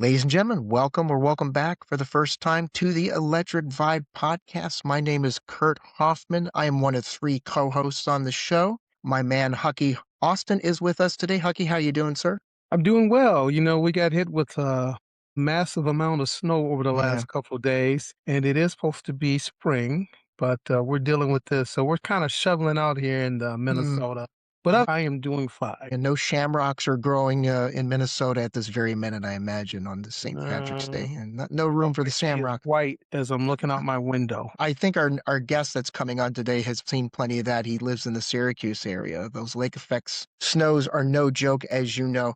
Ladies and gentlemen, welcome or welcome back for the first time to the Electric Vibe podcast. My name is Kurt Hoffman. I am one of three co-hosts on the show. My man Hucky Austin is with us today. Hucky, how you doing, sir? I'm doing well. We got hit with a massive amount of snow over the Yeah. last couple of days, and it is supposed to be spring, but we're dealing with this. So we're kind of shoveling out here in Minnesota, but I am doing fine. And no shamrocks are growing in Minnesota at this very minute, I imagine, on the St. Patrick's Day, and no room for the I see it shamrock. white as I'm looking out my window. I think our guest that's coming on today has seen plenty of that. He lives in the Syracuse area. Those lake effects snows are no joke, as you know.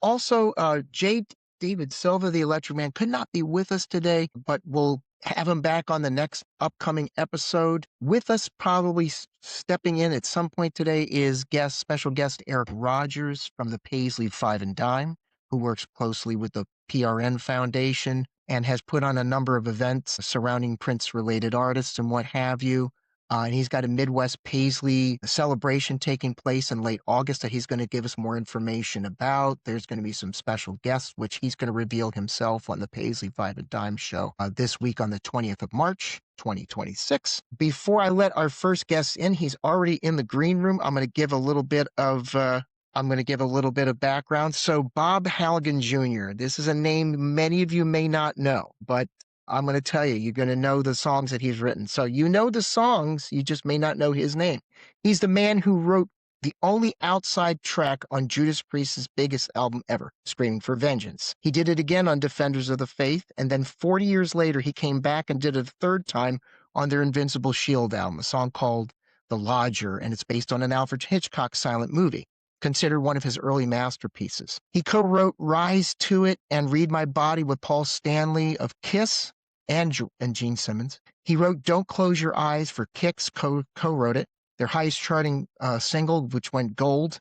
Also, David Silva, the Electric Man, could not be with us today, but we'll have him back on the next upcoming episode. With us, probably stepping in at some point today, is special guest Eric Rogers from the Paisley Five&Dime, who works closely with the PRN Foundation and has put on a number of events surrounding Prince-related artists and what have you. And he's got a Midwest Paisley celebration taking place in late August that he's going to give us more information about. There's going to be some special guests, which he's going to reveal himself on the Paisley Five&Dime show this week on the 20th of March, 2026. Before I let our first guest in, he's already in the green room. I'm going to give a little bit of background. So Bob Halligan Jr., this is a name many of you may not know, but I'm going to tell you, you're going to know the songs that he's written. So you know the songs, you just may not know his name. He's the man who wrote the only outside track on Judas Priest's biggest album ever, Screaming for Vengeance. He did it again on Defenders of the Faith, and then 40 years later, he came back and did it a third time on their Invincible Shield album, a song called The Lodger, and it's based on an Alfred Hitchcock silent movie, considered one of his early masterpieces. He co-wrote Rise to It and Read My Body with Paul Stanley of Kiss and Gene Simmons. He wrote Don't Close Your Eyes for Kix, co-wrote it, their highest charting single, which went gold.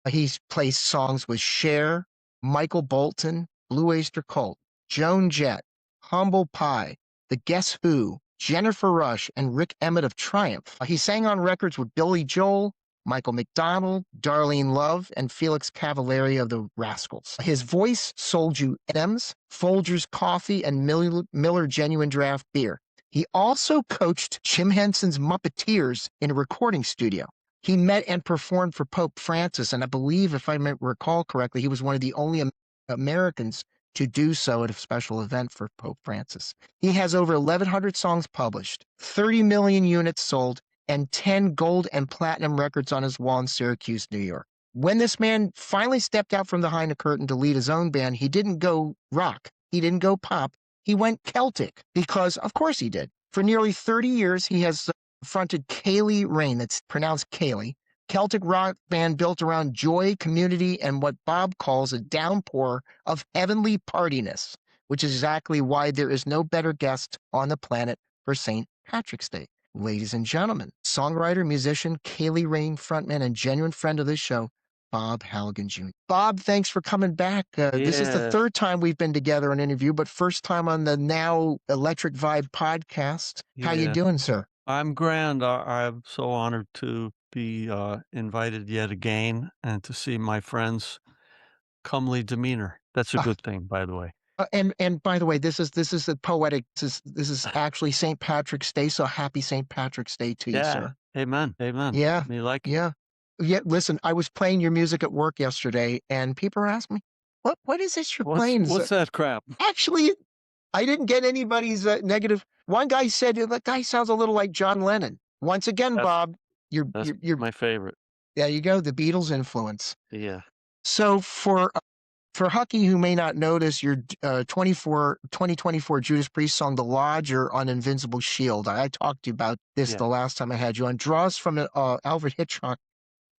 He's placed songs with Cher, Michael Bolton, Blue Oyster Cult, Joan Jett, Humble Pie, The Guess Who, Jennifer Rush, and Rick Emmett of Triumph. He sang on records with Billy Joel, Michael McDonald, Darlene Love, and Felix Cavallari of the Rascals. His voice sold you M's, Folgers Coffee, and Miller Genuine Draft Beer. He also coached Jim Henson's Muppeteers in a recording studio. He met and performed for Pope Francis, and I believe, if I recall correctly, he was one of the only Americans to do so at a special event for Pope Francis. He has over 1,100 songs published, 30 million units sold, and 10 gold and platinum records on his wall in Syracuse, New York. When this man finally stepped out from behind the curtain to lead his own band, he didn't go rock. He didn't go pop. He went Celtic because, of course, he did. For nearly 30 years, he has fronted Ceili Rain, that's pronounced Ceili, Celtic rock band built around joy, community, and what Bob calls a downpour of heavenly partiness, which is exactly why there is no better guest on the planet for St. Patrick's Day. Ladies and gentlemen, songwriter, musician, Ceili Rain frontman, and genuine friend of this show, Bob Halligan Jr. Bob, thanks for coming back. This is the third time we've been together on an interview, but first time on the now Electric Vibe podcast. How you doing, sir? I'm grand. I'm so honored to be invited yet again and to see my friend's comely demeanor. That's a good thing, by the way. And by the way, this is a poetic. This is actually St. Patrick's Day, so happy St. Patrick's Day to you, sir. Amen. Amen. Yeah. You like it? Yeah. Yeah. Listen, I was playing your music at work yesterday, and people are asking me, "What is this you're playing?" What's that crap? Actually, I didn't get anybody's negative. One guy said that guy sounds a little like John Lennon. Once again, Bob, you're my favorite. There you go, the Beatles influence. Yeah. So for Hucky, who may not notice, your 2024 Judas Priest song, The Lodger on Invincible Shield. I talked to you about this the last time I had you on. Draws from an Alfred Hitchcock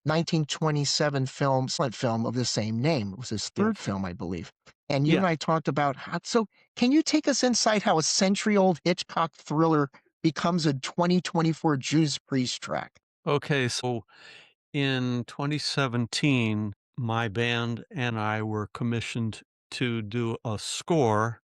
1927 silent film of the same name. It was his third film, I believe. And you and I talked about so can you take us inside how a century-old Hitchcock thriller becomes a 2024 Judas Priest track? Okay, so in 2017, my band and I were commissioned to do a score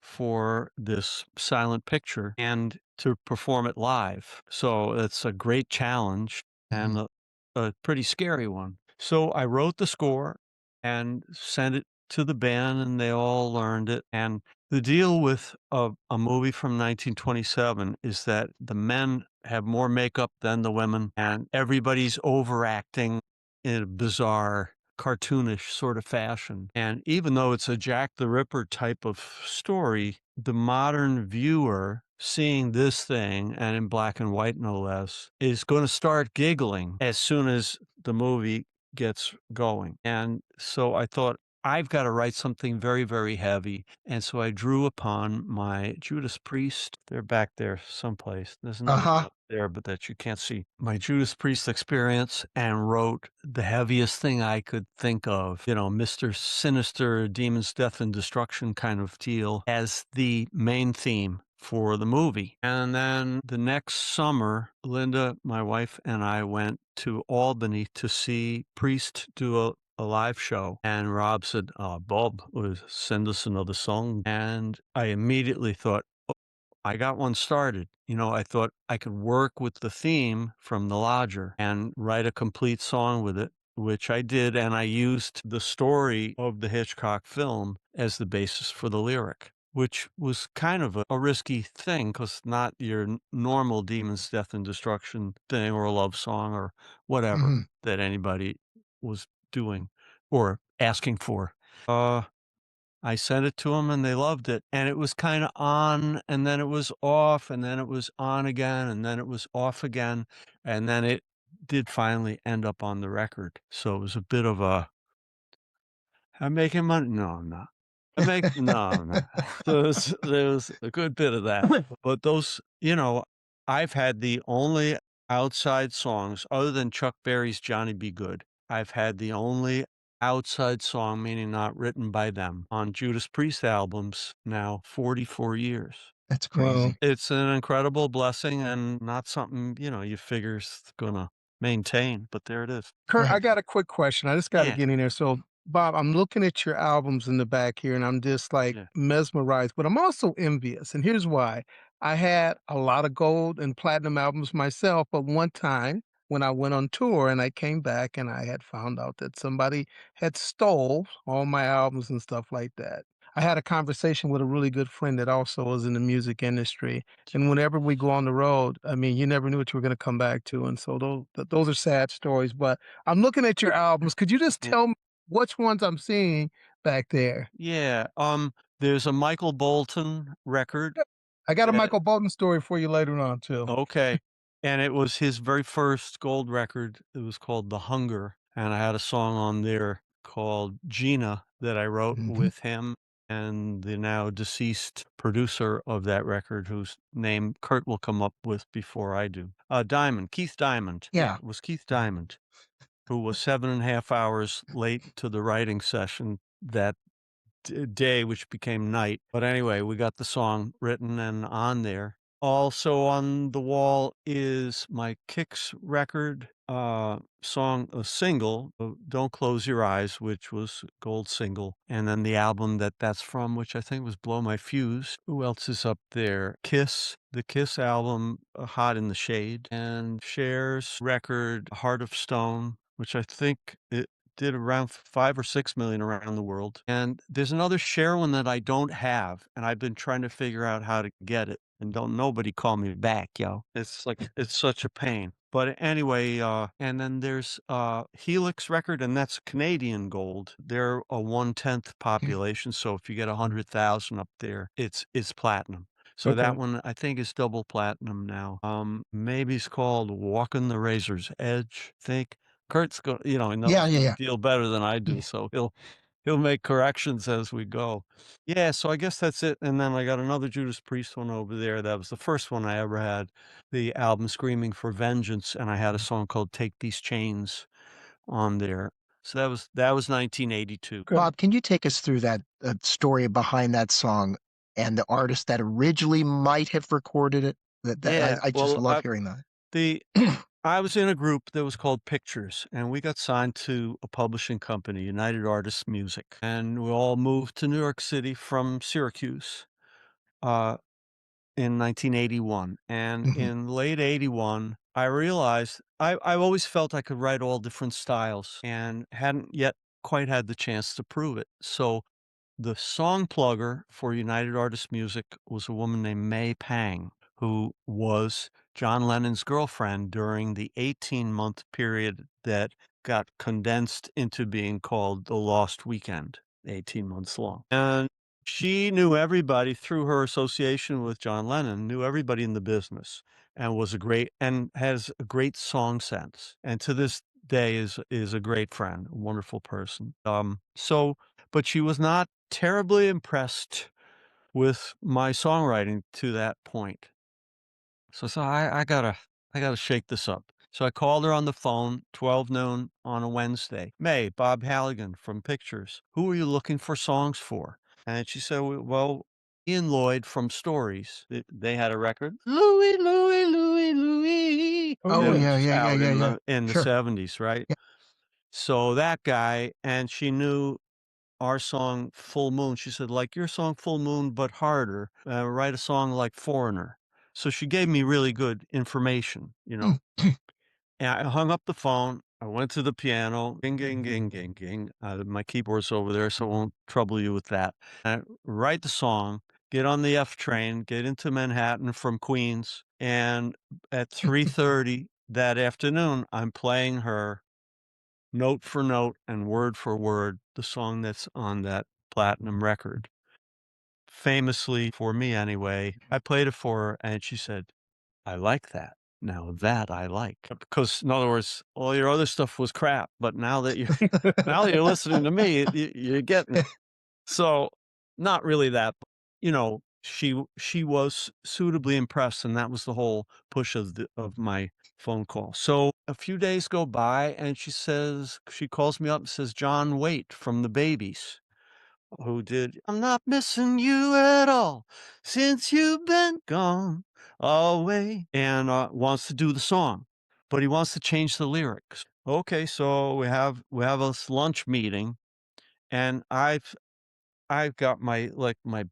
for this silent picture and to perform it live. So it's a great challenge and a pretty scary one. So I wrote the score and sent it to the band, and they all learned it. And the deal with a movie from 1927 is that the men have more makeup than the women, and everybody's overacting in a bizarre, cartoonish sort of fashion. And even though it's a Jack the Ripper type of story, the modern viewer seeing this thing, and in black and white no less, is going to start giggling as soon as the movie gets going. And so I thought, I've got to write something very, very heavy. And so I drew upon my Judas Priest. They're back there someplace. There's another one up there, but that you can't see. My Judas Priest experience, and wrote the heaviest thing I could think of, Mr. Sinister, Demons, Death, and Destruction kind of deal as the main theme for the movie. And then the next summer, Linda, my wife, and I went to Albany to see Priest do a live show. And Rob said, Bob, send us another song. And I immediately thought, I got one started. I thought I could work with the theme from The Lodger and write a complete song with it, which I did. And I used the story of the Hitchcock film as the basis for the lyric, which was kind of a risky thing, because not your normal Demons, Death, and Destruction thing, or a love song or whatever that anybody was doing or asking for. I sent it to them, and they loved it. And it was kind of on, and then it was off, and then it was on again, and then it was off again. And then it did finally end up on the record. So it was a bit of a, I'm making money. No, I'm not. No, I'm not. There was a good bit of that. But those, I've had the only outside songs other than Chuck Berry's Johnny Be Good. I've had the only outside song, meaning not written by them, on Judas Priest albums now 44 years. That's crazy. It's an incredible blessing, and not something, you figure is gonna maintain, but there it is. Kurt, I got a quick question. I just got to Yeah. get in there. So, Bob, I'm looking at your albums in the back here, and I'm just like Yeah. mesmerized, but I'm also envious. And here's why. I had a lot of gold and platinum albums myself, but one time when I went on tour and I came back and I had found out that somebody had stole all my albums and stuff like that. I had a conversation with a really good friend that also was in the music industry. And whenever we go on the road, I mean, you never knew what you were going to come back to. And so those are sad stories. But I'm looking at your albums. Could you just tell me which ones I'm seeing back there? Yeah. There's a Michael Bolton record. I got a Michael Bolton story for you later on, too. Okay. And it was his very first gold record. It was called The Hunger. And I had a song on there called Gina that I wrote with him and the now deceased producer of that record, whose name Kurt will come up with before I do. Keith Diamond. Yeah. It was Keith Diamond, who was 7.5 hours late to the writing session that day, which became night. But anyway, we got the song written and on there. Also on the wall is my Kicks record song, a single, Don't Close Your Eyes, which was gold single. And then the album that's from, which I think was Blow My Fuse. Who else is up there? Kiss, the Kiss album, Hot in the Shade, and Cher's record, Heart of Stone, which I think it did around 5 or 6 million around the world. And there's another Cher one that I don't have, and I've been trying to figure out how to get it. And don't nobody call me back, yo. It's like, it's such a pain. But anyway, and then there's Helix record, and that's Canadian gold. They're a 1/10 population, so if you get 100,000 up there, it's platinum. So that one I think is double platinum now. Maybe it's called Walking the Razor's Edge, I think. Kurt's go, he knows the deal better than I do, so he'll make corrections as we go. Yeah, so I guess that's it. And then I got another Judas Priest one over there. That was the first one I ever had, the album Screaming for Vengeance, and I had a song called Take These Chains on there. So that was 1982. Bob, can you take us through that story behind that song and the artist that originally might have recorded it? I just love hearing that. I was in a group that was called Pictures, and we got signed to a publishing company, United Artists Music, and we all moved to New York City from Syracuse in 1981. And in late 81, I realized I always felt I could write all different styles and hadn't yet quite had the chance to prove it. So the song plugger for United Artists Music was a woman named May Pang, who was John Lennon's girlfriend during the 18-month period that got condensed into being called The Lost Weekend, 18 months long. And she knew everybody through her association with John Lennon, knew everybody in the business, and has a great song sense. And to this day is a great friend, a wonderful person. But she was not terribly impressed with my songwriting to that point. So I gotta shake this up. So I called her on the phone, 12 noon on a Wednesday. May, Bob Halligan from Pictures. Who are you looking for songs for? And she said, well, Ian Lloyd from Stories. They had a record. Louie, Louie, Louie, Louie. Oh, Oh It yeah. yeah, was yeah, yeah, out yeah, yeah. in the Sure. 70s, right? Yeah. So that guy, and she knew our song Full Moon. She said, like your song Full Moon, but harder. Write a song like Foreigner. So she gave me really good information, you know. And I hung up the phone. I went to the piano. Ging, ging, ging, ging, ging. My keyboard's over there, so I won't trouble you with that. I write the song, get on the F train, get into Manhattan from Queens, and at 3:30 that afternoon, I'm playing her note for note and word for word the song that's on that platinum record. Famously, for me anyway, I played it for her and she said, "I like that. Now that I like." Because in other words, all your other stuff was crap, but now that you're listening to me, you're getting it. So, not really that, but, she was suitably impressed, and that was the whole push of my phone call. So, a few days go by, and she calls me up and says, "John Waite from The Babies, who did I'm not missing you at all since you've been gone away," and, wants to do the song, but he wants to change the lyrics. Okay, so we have this lunch meeting, and I've got my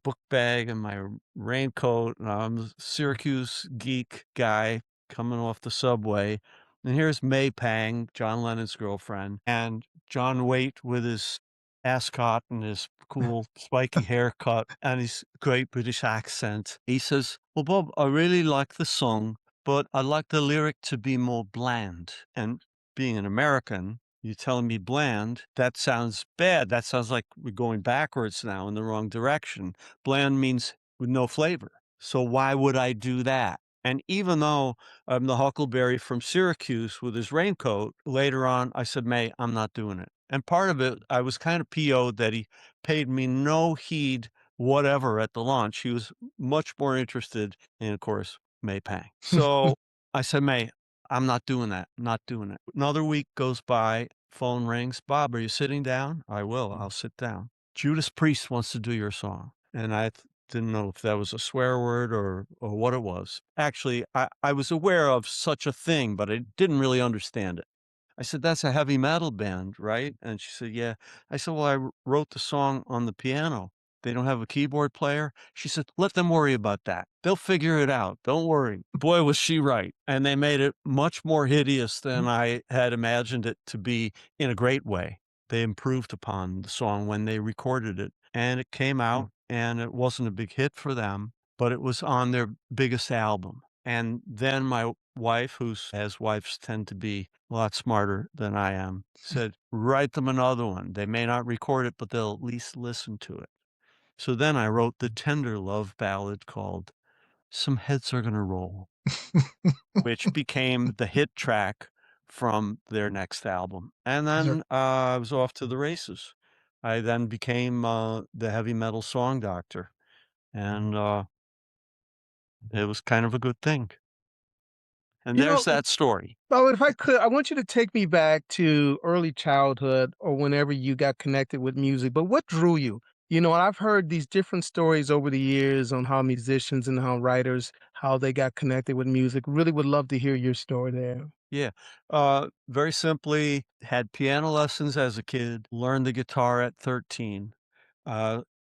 book bag and my raincoat, and I'm a Syracuse geek guy coming off the subway, and here's May Pang, John Lennon's girlfriend, and John Waite with his ascot and his cool spiky haircut and his great British accent. He says, "Well, Bob, I really like the song, but I'd like the lyric to be more bland." And being an American, you're telling me bland? That sounds bad. That sounds like we're going backwards now in the wrong direction. Bland means with no flavor. So why would I do that? And even though I'm the Huckleberry from Syracuse with his raincoat, later on I said, May, I'm not doing it. And part of it, I was kind of PO'd that he paid me no heed whatever at the launch. He was much more interested in, of course, May Pang. So I said, May, I'm not doing that. Not doing it. Another week goes by, phone rings. Bob, are you sitting down? I will. I'll sit down. Judas Priest wants to do your song. And I didn't know if that was a swear word or what it was. Actually, I was aware of such a thing, but I didn't really understand it. I said, that's a heavy metal band, right? And she said, yeah. I said, well, wrote the song on the piano. They don't have a keyboard player. She said, let them worry about that. They'll figure it out. Don't worry. Boy, was she right. And they made it much more hideous than I had imagined it to be in a great way. They improved upon the song when they recorded it, and it came out, and it wasn't a big hit for them, but it was on their biggest album. And then my wife, as wives tend to be a lot smarter than I am, said, write them another one. They may not record it, but they'll at least listen to it. So then I wrote the tender love ballad called Some Heads Are Gonna Roll, which became the hit track from their next album. And then I was off to the races. I then became the heavy metal song doctor, and it was kind of a good thing. And You there's know, that story. well, if I could, I want you to take me back to early childhood or whenever you got connected with music. But what drew you? I've heard these different stories over the years on how musicians and how writers, how they got connected with music. Really would love to hear your story there. Yeah. Very simply, had piano lessons as a kid, learned the guitar at 13.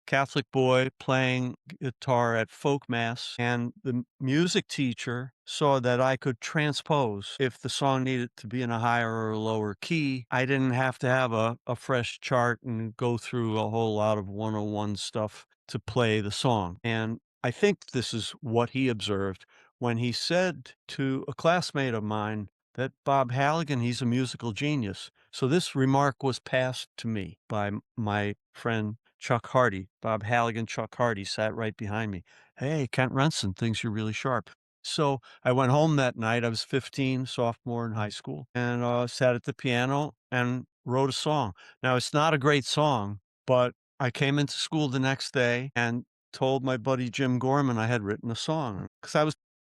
Catholic boy playing guitar at folk mass, and the music teacher saw that I could transpose. If the song needed to be in a higher or a lower key, I didn't have to have a fresh chart and go through a whole lot of 101 stuff to play the song. And I think this is what he observed when he said to a classmate of mine that Bob Halligan, he's a musical genius. So this remark was passed to me by my friend Chuck Hardy. Bob Halligan, Chuck Hardy sat right behind me. Hey, Kent Renson thinks you're really sharp. So I went home that night. I was 15, sophomore in high school, and sat at the piano and wrote a song. Now, it's not a great song, but I came into school the next day and told my buddy Jim Gorman I had written a song because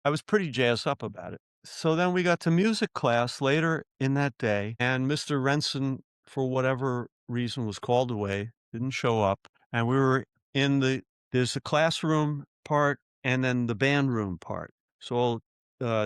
I was pretty jazzed up about it. So then we got to music class later in that day, and Mr. Renson, for whatever reason, was called away, didn't show up, and we were there's the classroom part and then the band room part. So all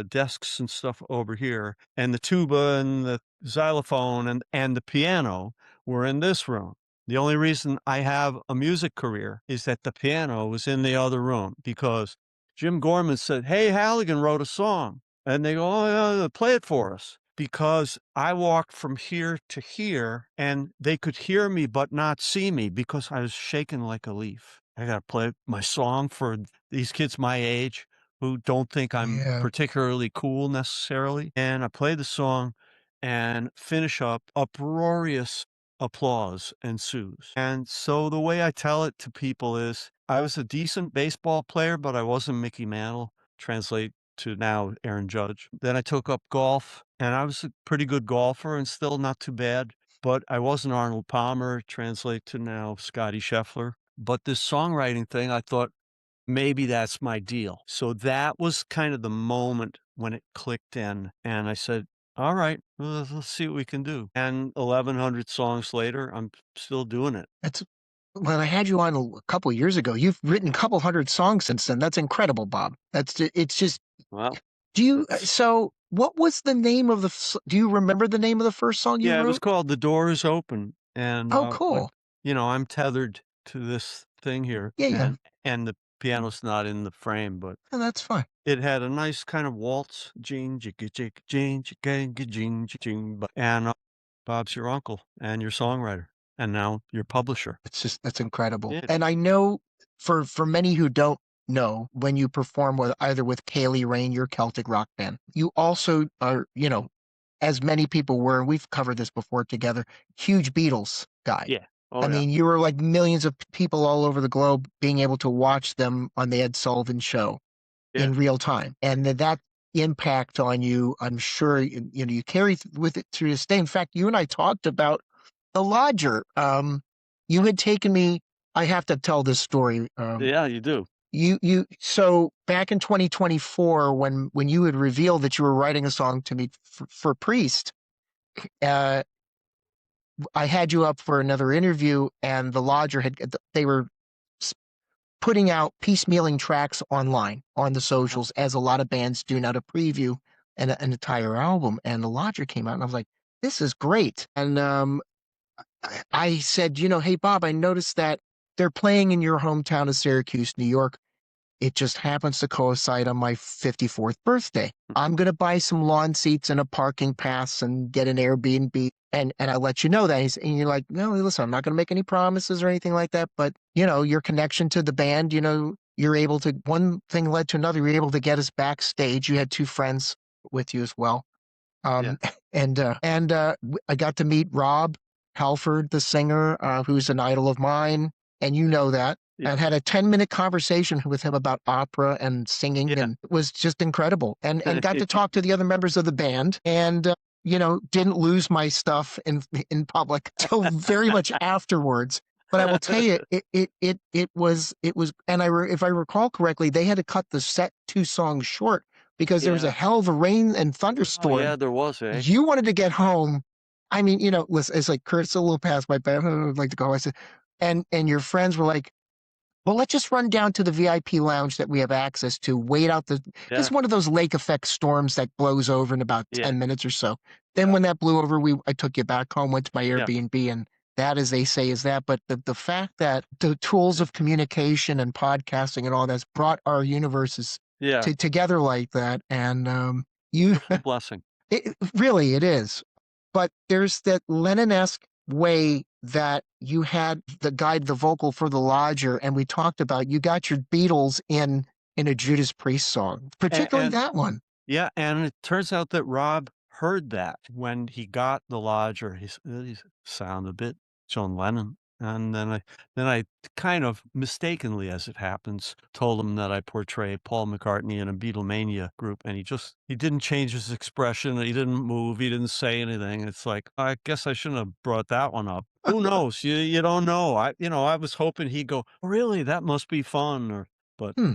desks and stuff over here, and the tuba and the xylophone and the piano were in this room. The only reason I have a music career is that the piano was in the other room because Jim Gorman said, "Hey, Halligan wrote a song." And they go, "Oh, yeah, play it for us." Because I walked from here to here and they could hear me but not see me because I was shaking like a leaf. I got to play my song for these kids my age who don't think I'm Yeah. particularly cool necessarily. And I played the song and finish up. Uproarious applause ensues. And so the way I tell it to people is I was a decent baseball player, but I wasn't Mickey Mantle. Translate to now Aaron Judge. Then I took up golf, and I was a pretty good golfer and still not too bad, but I wasn't Arnold Palmer. Translate to now Scotty Scheffler. But this songwriting thing, I thought maybe that's my deal. So that was kind of the moment when it clicked in, and I said, all right, well, let's see what we can do. And 1,100 songs later, I'm still doing it. That's when I had you on a couple years ago. You've written a couple hundred songs since then. That's incredible, Bob. It's just. Well, Do you? So, what was the name of do you remember the name of the first song you yeah, it was wrote? called The Door is Open. And Oh, cool. I'm tethered to this thing here, Yeah, yeah. and the piano's not in the frame, but Oh, that's fine. it had a nice kind of waltz, jing, jigga, jig, jing, jigga, jing, jing, and Bob's your uncle and your songwriter, and now your publisher. That's incredible. Yeah. And I know for many who don't know, when you perform with either with Ceili Rain, your Celtic rock band, you also are, as many people were, and we've covered this before together, huge Beatles guy. Yeah. Oh, I mean, you were like millions of people all over the globe being able to watch them on the Ed Sullivan Show in real time. And that impact on you, I'm sure, you carry with it through this day. In fact, you and I talked about the lodger. You had taken me, I have to tell this story. yeah, you do. So back in 2024, when you had revealed that you were writing a song to me for Priest, I had you up for another interview, and the lodger they were putting out piecemealing tracks online on the socials, as a lot of bands do now, to preview an entire album. And the lodger came out, and I was like, this is great. And I said, hey, Bob, I noticed that they're playing in your hometown of Syracuse, New York. It just happens to coincide on my 54th birthday. I'm going to buy some lawn seats and a parking pass and get an Airbnb. And I let you know that. And you're like, no, listen, I'm not going to make any promises or anything like that. But, your connection to the band, you're able to, one thing led to another. You were able to get us backstage. You had two friends with you as well. Yeah. And I got to meet Rob Halford, the singer, who's an idol of mine. And you know that. Yeah. And had a 10-minute conversation with him about opera and singing, and it was just incredible. And got to talk to the other members of the band, and didn't lose my stuff in public till very much afterwards. But I will tell you, it was, and if I recall correctly, they had to cut the set 2 songs short because there was a hell of a rain and thunderstorm. Oh, yeah, there was, eh? You wanted to get home. I mean, listen, it's like, Kurt, it's a little past my bedtime. I'd like to go. I said, and your friends were like, well, let's just run down to the VIP lounge that we have access to, wait out just one of those lake effect storms that blows over in about 10 minutes or so. Then when that blew over, I took you back home, went to my Airbnb, and that, as they say, is that. But the fact that the tools of communication and podcasting and all that's brought our universes Yeah, together like that, and you beautiful blessing. really it is. But there's that Lennon-esque way that you had the guide, the vocal for the lodger, and we talked about you got your Beatles in a Judas Priest song, particularly And that one. yeah, and it turns out that Rob heard that when he got the lodger. He sound a bit John Lennon, and then I kind of mistakenly, as it happens, told him that I portray Paul McCartney in a Beatlemania group, and he didn't change his expression. He didn't move. He didn't say anything. It's like, I guess I shouldn't have brought that one up. Who knows? You don't know. I was hoping he'd go, "Oh, really? That must be fun," but Hmm.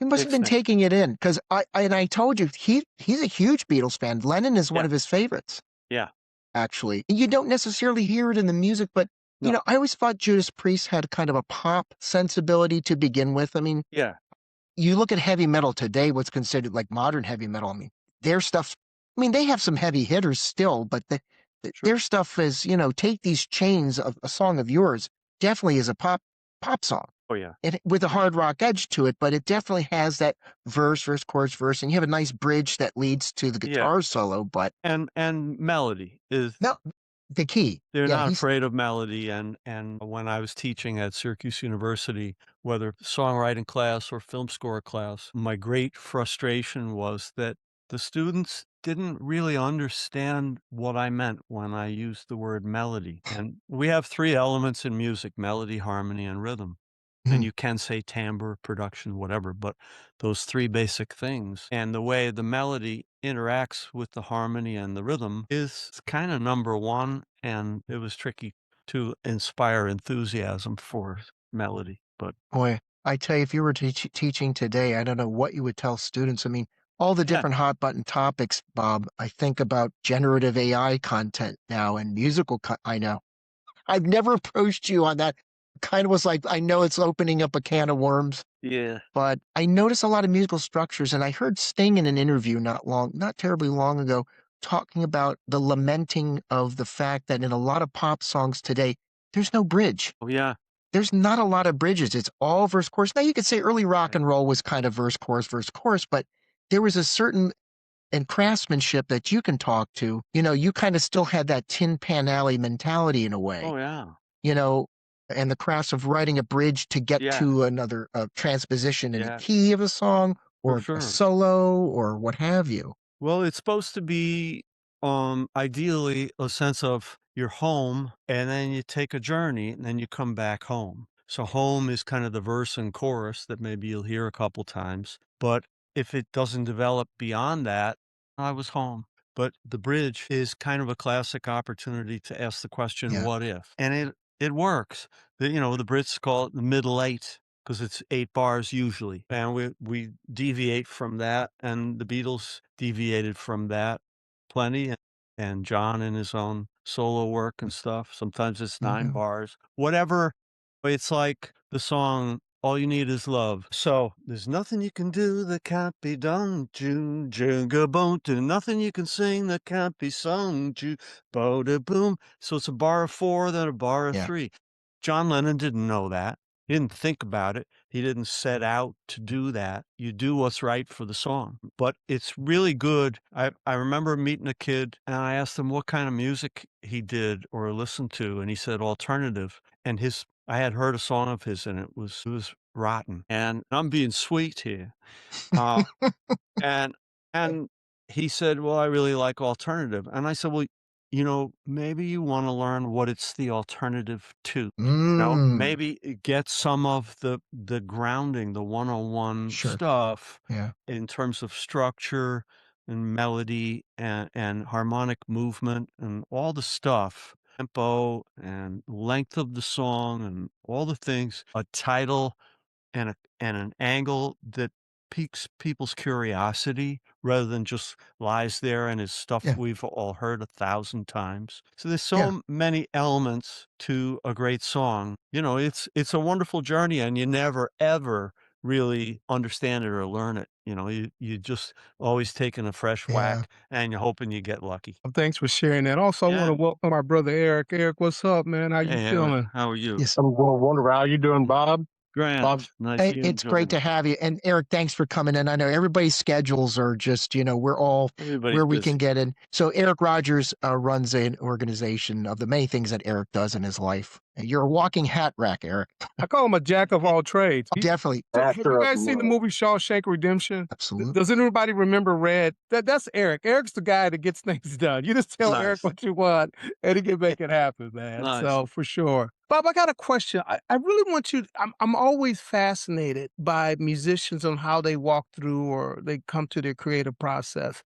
He must have fixed been it. taking it in because I told you he's a huge Beatles fan. Lennon is one Yeah, of his favorites, yeah. actually. You don't necessarily hear it in the music, but No. I always thought Judas Priest had kind of a pop sensibility to begin with. I mean, Yeah. you look at heavy metal today, what's considered like modern heavy metal. I mean, their stuff. I mean, they have some heavy hitters still, but Sure. their stuff is, take these chains of a song of yours definitely is a pop song. Oh, yeah. With a hard rock edge to it, but it definitely has that verse, chorus, verse, and you have a nice bridge that leads to the Yeah. guitar solo. But And melody is no, the key, they're yeah, not he's afraid of melody, and when I was teaching at Syracuse University, whether songwriting class or film score class, my great frustration was that the students didn't really understand what I meant when I used the word melody, and we have 3 elements in music: melody, harmony, and rhythm. And mm, you can say timbre, production, whatever, but those 3 basic things and the way the melody interacts with the harmony and the rhythm is kinda number 1, and it was tricky to inspire enthusiasm for melody, but boy. I tell you, if you were teaching today, I don't know what you would tell students. I mean, all the yeah, different hot button topics, Bob. I think about generative AI content now and musical. I know I've never approached you on that. Kind of was like I know it's opening up a can of worms. yeah. But I notice a lot of musical structures, and I heard Sting in an interview not terribly long ago, talking about the lamenting of the fact that in a lot of pop songs today, there's no bridge. Oh, yeah. There's not a lot of bridges. It's all verse chorus. Now you could say early rock Right. and roll was kind of verse chorus, but there was a certain and craftsmanship that you can talk to. You kind of still had that Tin Pan Alley mentality in a way Oh, yeah. you know, and the crafts of writing a bridge to get Yeah, to another transposition in a yeah, key of a song for or a sure. solo or what have you. Well, it's supposed to be, ideally a sense of you're home and then you take a journey and then you come back home. So home is kind of the verse and chorus that maybe you'll hear a couple times. But if it doesn't develop beyond that, I was home. But the bridge is kind of a classic opportunity to ask the question, Yeah. what if? And it works. The Brits call it the middle eight because it's 8 bars usually, and we deviate from that, and the Beatles deviated from that plenty, and John in his own solo work and stuff. Sometimes it's 9 Mhm. bars. Whatever, it's like the song, "All You Need Is Love." So, there's nothing you can do that can't be done, June, jugabon't, nothing you can sing that can't be sung, Ju boda boom. So it's a bar of 4, then a bar of Yeah. 3. John Lennon didn't know that. He didn't think about it. He didn't set out to do that. You do what's right for the song. But it's really good. I remember meeting a kid and I asked him what kind of music he did or listened to, and he said alternative. And I had heard a song of his and it was rotten. And I'm being sweet here. Uh, and and he said, "Well, I really like alternative." And I said, "Well, maybe you wanna learn what it's the alternative to. Mm. Maybe get some of the grounding, the one-on-one Sure. stuff Yeah. in terms of structure and melody and harmonic movement and all the stuff, tempo and length of the song and all the things, a title and an angle that piques people's curiosity rather than just lies there and is stuff Yeah. we've all heard 1,000 times. So there's Yeah. so many elements to a great song. It's a wonderful journey and you never ever really understand it or learn it. You just always taking a fresh Yeah. whack and you're hoping you get lucky. Thanks for sharing that. Also, I want Yeah. to welcome our brother Eric. Eric, what's up, man? How you Hey, Eric, feeling? how are you? Yes. I'm doing wonderful. How you doing, Bob? Bob, Grant, nice Hey, you it's great to joining. have you. And Eric, thanks for coming in. I know everybody's schedules are just, we're all Everybody's where we can busy. get in. So Eric Rogers runs an organization of the many things that Eric does in his life. You're a walking hat rack, Eric. I call him a jack of all trades. Definitely. So have you master of guys seen the none. movie Shawshank Redemption? Absolutely. Does anybody remember Red? That's Eric. Eric's the guy that gets things done. You just tell Eric Nice. what you want, and he can make it happen, man. Nice. So for sure. Bob, I got a question. I really want you. I'm always fascinated by musicians on how they walk through or they come to their creative process.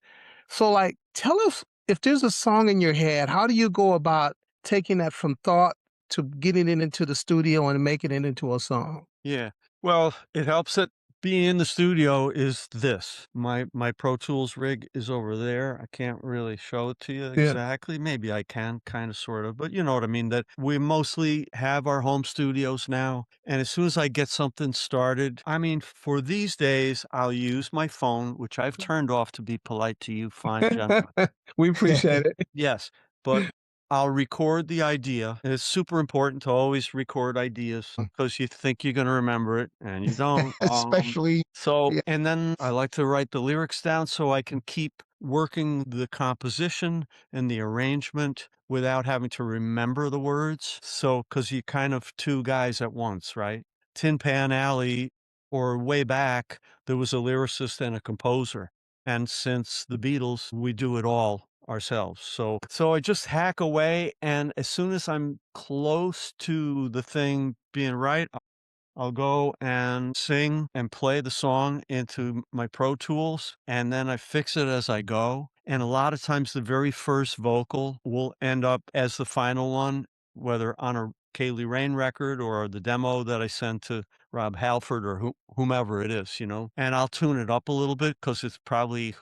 So, like, tell us if there's a song in your head. How do you go about taking that from thought to getting it into the studio and making it into a song? Yeah. Well, it helps that being in the studio is this. My Pro Tools rig is over there. I can't really show it to you Yeah. exactly. Maybe I can, kind of, sort of, but you know what I mean, that we mostly have our home studios now. And as soon as I get something started, I mean, for these days, I'll use my phone, which I've turned off to be polite to you fine gentlemen. We appreciate it. Yes, but I'll record the idea, and it's super important to always record ideas because you think you're gonna remember it, and you don't. Especially, So yeah. and then I like to write the lyrics down so I can keep working the composition and the arrangement without having to remember the words. So, because you kind of two guys at once, right? Tin Pan Alley, or way back, there was a lyricist and a composer. And since the Beatles, we do it all ourselves. So I just hack away, and as soon as I'm close to the thing being right, I'll go and sing and play the song into my Pro Tools, and then I fix it as I go. And a lot of times the very first vocal will end up as the final one, whether on a Kaylee Rain record or the demo that I send to Rob Halford or whomever it is, and I'll tune it up a little bit because it's probably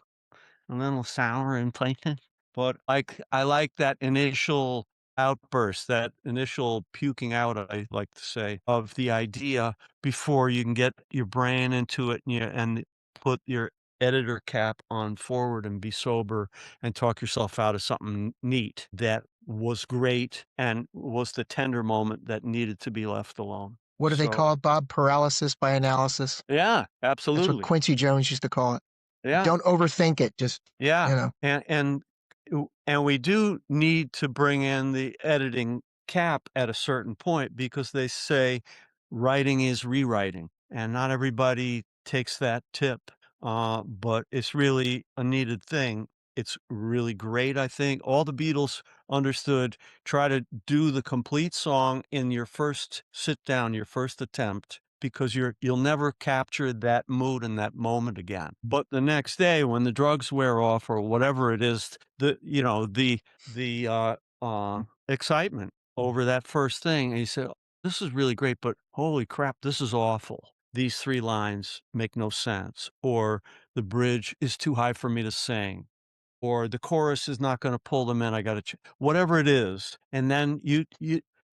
a little sour in places. But I like that initial outburst, that initial puking out, I like to say, of the idea before you can get your brain into it and put your editor cap on forward and be sober and talk yourself out of something neat that was great and was the tender moment that needed to be left alone. What do they So, call it, Bob? Paralysis by analysis? yeah, That's what absolutely. Quincy Jones used to call it. Yeah. Don't overthink it. Just, Yeah, and we do need to bring in the editing cap at a certain point because they say writing is rewriting, and not everybody takes that tip, but it's really a needed thing. It's really great, I think. All the Beatles understood, try to do the complete song in your first sit down, your first attempt, because you'll never capture that mood and that moment again. But the next day when the drugs wear off or whatever it is, the excitement over that first thing, and you say, "This is really great, but holy crap, this is awful. These 3 lines make no sense," or "The bridge is too high for me to sing," or "The chorus is not gonna pull them in, I gotta whatever it is, and then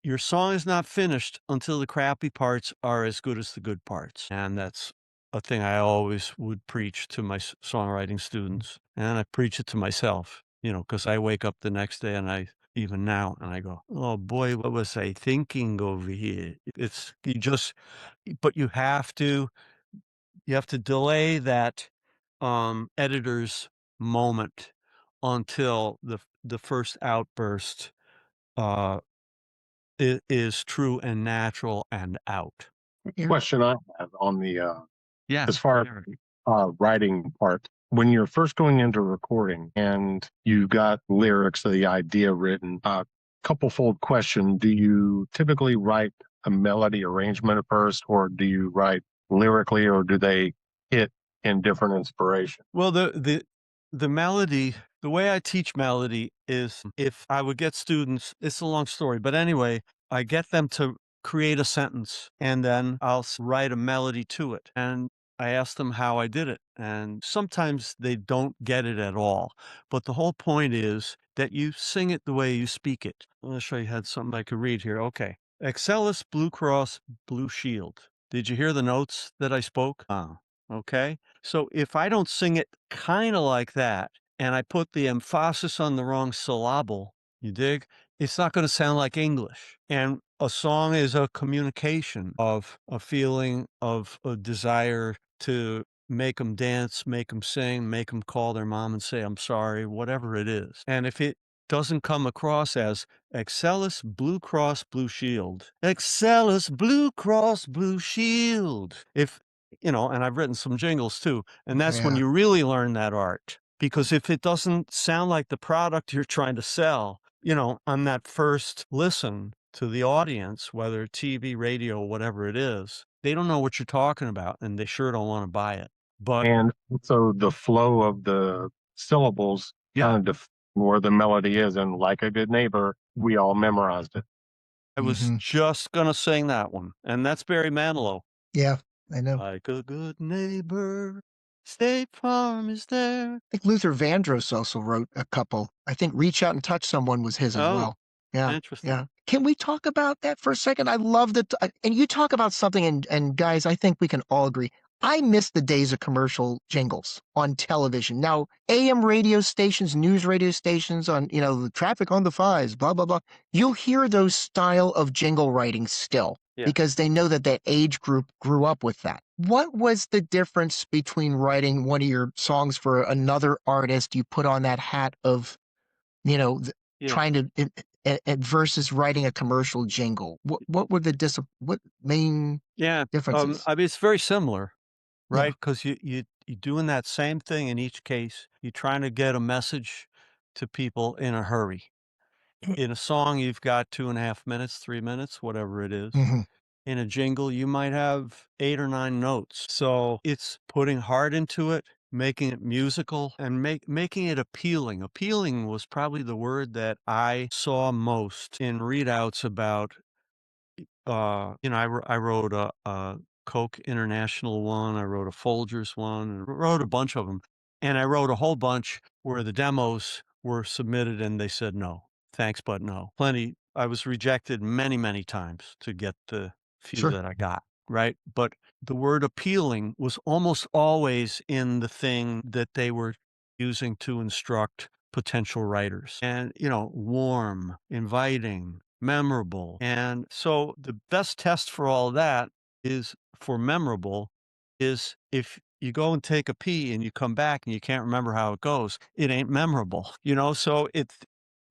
your song is not finished until the crappy parts are as good as the good parts, and that's a thing I always would preach to my songwriting students, and I preach it to myself, because I wake up the next day and even now, and I go, "Oh boy, what was I thinking over here?" It's you just but you have to delay that, editor's moment until the first outburst, uh, is true and natural and out. yeah. Question I have on the Yeah, as far as Eric. writing part. When you're first going into recording and you got lyrics, the idea written, couple fold question: do you typically write a melody arrangement at first, or do you write lyrically, or do they hit in different inspiration? Well, the melody, the way I teach melody is if I would get students, it's a long story, but anyway, I get them to create a sentence and then I'll write a melody to it. And I ask them how I did it. And sometimes they don't get it at all. But the whole point is that you sing it the way you speak it. I'll show you had something I could read here. Okay. Excellus Blue Cross Blue Shield. Did you hear the notes that I spoke? Okay. So if I don't sing it kind of like that and I put the emphasis on the wrong syllable, you dig? It's not going to sound like English. And a song is a communication of a feeling, of a desire to make them dance, make them sing, make them call their mom and say, I'm sorry, whatever it is. And if it doesn't come across as Excellus Blue Cross Blue Shield, Excellus Blue Cross Blue Shield. If, and I've written some jingles too, and that's when Yeah. you really learn that art. Because if it doesn't sound like the product you're trying to sell, on that first listen to the audience, whether TV, radio, whatever it is, they don't know what you're talking about, and they sure don't want to buy it. But And so the flow of the syllables kind of where the melody is. And like a good neighbor, we all memorized it. I was just going to sing that one, and that's Barry Manilow. Yeah, I know. Like a good neighbor, State Farm is there. I think Luther Vandross also wrote a couple. I think Reach Out and Touch Someone was his as well. Yeah. Interesting. Yeah. Can we talk about that for a second? I love that. And you talk about something, and guys, I think we can all agree. I miss the days of commercial jingles on television. Now, AM radio stations, news radio stations on, the traffic on the fives, blah, blah, blah. You'll hear those style of jingle writing still because they know that age group grew up with that. What was the difference between writing one of your songs for another artist, you put on that hat of, trying to versus writing a commercial jingle? What were the what main differences? I mean, it's very similar, right? Because you're doing that same thing in each case. You're trying to get a message to people in a hurry. In a song, you've got 2.5 minutes, 3 minutes, whatever it is. In a jingle, you might have 8 or 9 notes. So it's putting heart into it, making it musical, and making it appealing. Appealing was probably the word that I saw most in readouts about. I wrote a Coke International one, I wrote a Folgers one, and wrote a bunch of them. And I wrote a whole bunch where the demos were submitted and they said no. Thanks, but no. Plenty. I was rejected many, many times to get the few that I got, right? But the word appealing was almost always in the thing that they were using to instruct potential writers. And, warm, inviting, memorable. And so the best test for all that is for memorable is if you go and take a pee and you come back and you can't remember how it goes, it ain't memorable, so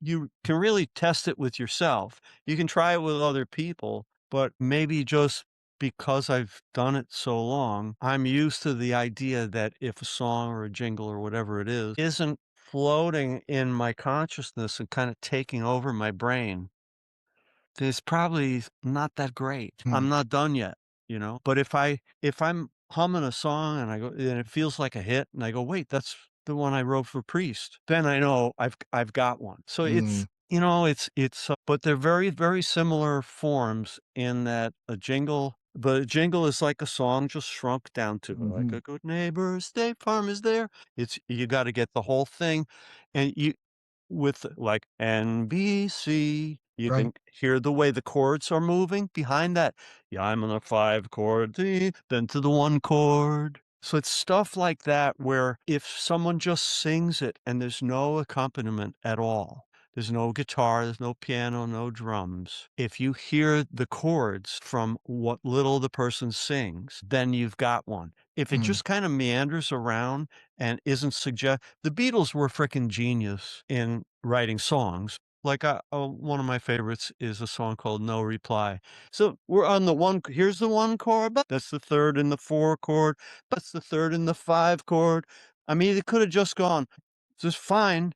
you can really test it with yourself. You can try it with other people, but maybe just because I've done it so long, I'm used to the idea that if a song or a jingle or whatever it is isn't floating in my consciousness and kind of taking over my brain, it's probably not that great. I'm not done yet, But if I'm humming a song and and it feels like a hit and I go, wait, that's the one I wrote for Priest, then I know I've got one. So but they're very, very similar forms in that but a jingle is like a song just shrunk down to like a good neighbor, State Farm is there. You got to get the whole thing, and with like NBC, you can hear the way the chords are moving behind that. Yeah, I'm on a 5 chord, then to the 1 chord. So it's stuff like that where if someone just sings it and there's no accompaniment at all, there's no guitar, there's no piano, no drums. If you hear the chords from what little the person sings, then you've got one. If it just kind of meanders around and isn't the Beatles were freaking genius in writing songs. Like one of my favorites is a song called No Reply. So we're on here's the 1 chord, but that's the 3rd and the 4 chord, that's the 3rd and the 5 chord. I mean, it could have just gone just fine,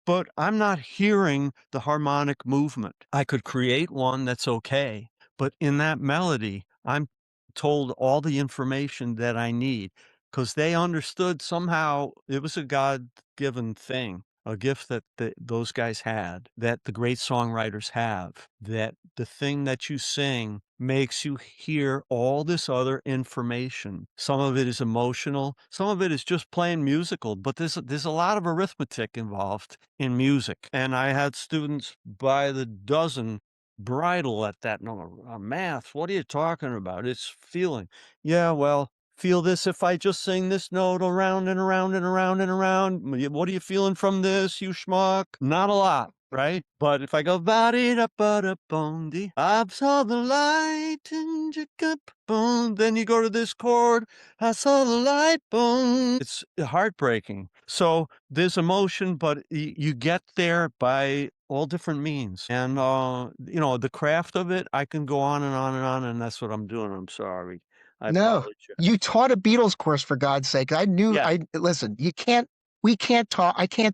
but I'm not hearing the harmonic movement. I could create one that's okay, but in that melody, I'm told all the information that I need because they understood somehow it was a God-given thing, a gift that those guys had, that the great songwriters have, that the thing that you sing makes you hear all this other information. Some of it is emotional, some of it is just plain musical, but there's a lot of arithmetic involved in music. And I had students by the dozen bridle at that number. Math, what are you talking about? It's feeling. Yeah, well, feel this if I just sing this note around and around and around and around. What are you feeling from this, you schmuck? Not a lot, right? But if I go body da ba da boom dee, I saw the light in your cup, boom. Then you go to this chord, I saw the light, boom. It's heartbreaking. So there's emotion, but you get there by all different means. And, the craft of it, I can go on and on and on, and that's what I'm doing. I'm sorry. I No, apologize. you taught a Beatles course, for God's sake. Yeah. Listen, I can't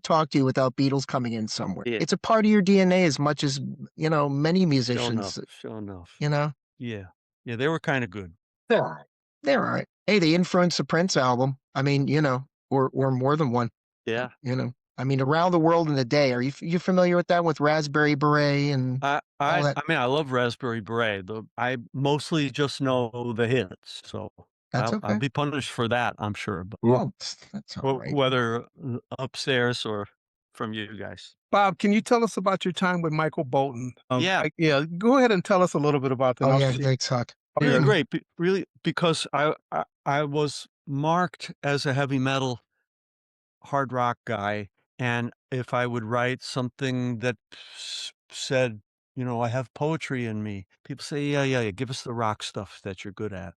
talk to you without Beatles coming in somewhere. Yeah. It's a part of your DNA as much as, many Sure musicians, enough. Sure enough. you know? Yeah. Yeah, they were kind of good. They're all right. They're all right. Hey, they influenced the Prince album. I mean, or more than one, Yeah. I mean, Around the World in a Day. Are you familiar with that, with Raspberry Beret and all I that? mean, I love Raspberry Beret. I mostly just know the hits, so That's I'll okay. be punished for that, I'm sure. But Well, that's all right. whether upstairs or from you guys. Bob, can you tell us about your time with Michael Bolton? Yeah. Yeah, go ahead and tell us a little bit about that. Oh I'll yeah, see. thanks, Huck. Oh, Really yeah. great, really, because I was marked as a heavy metal hard rock guy, and if I would write something that said, I have poetry in me, people say, yeah, give us the rock stuff that you're good at.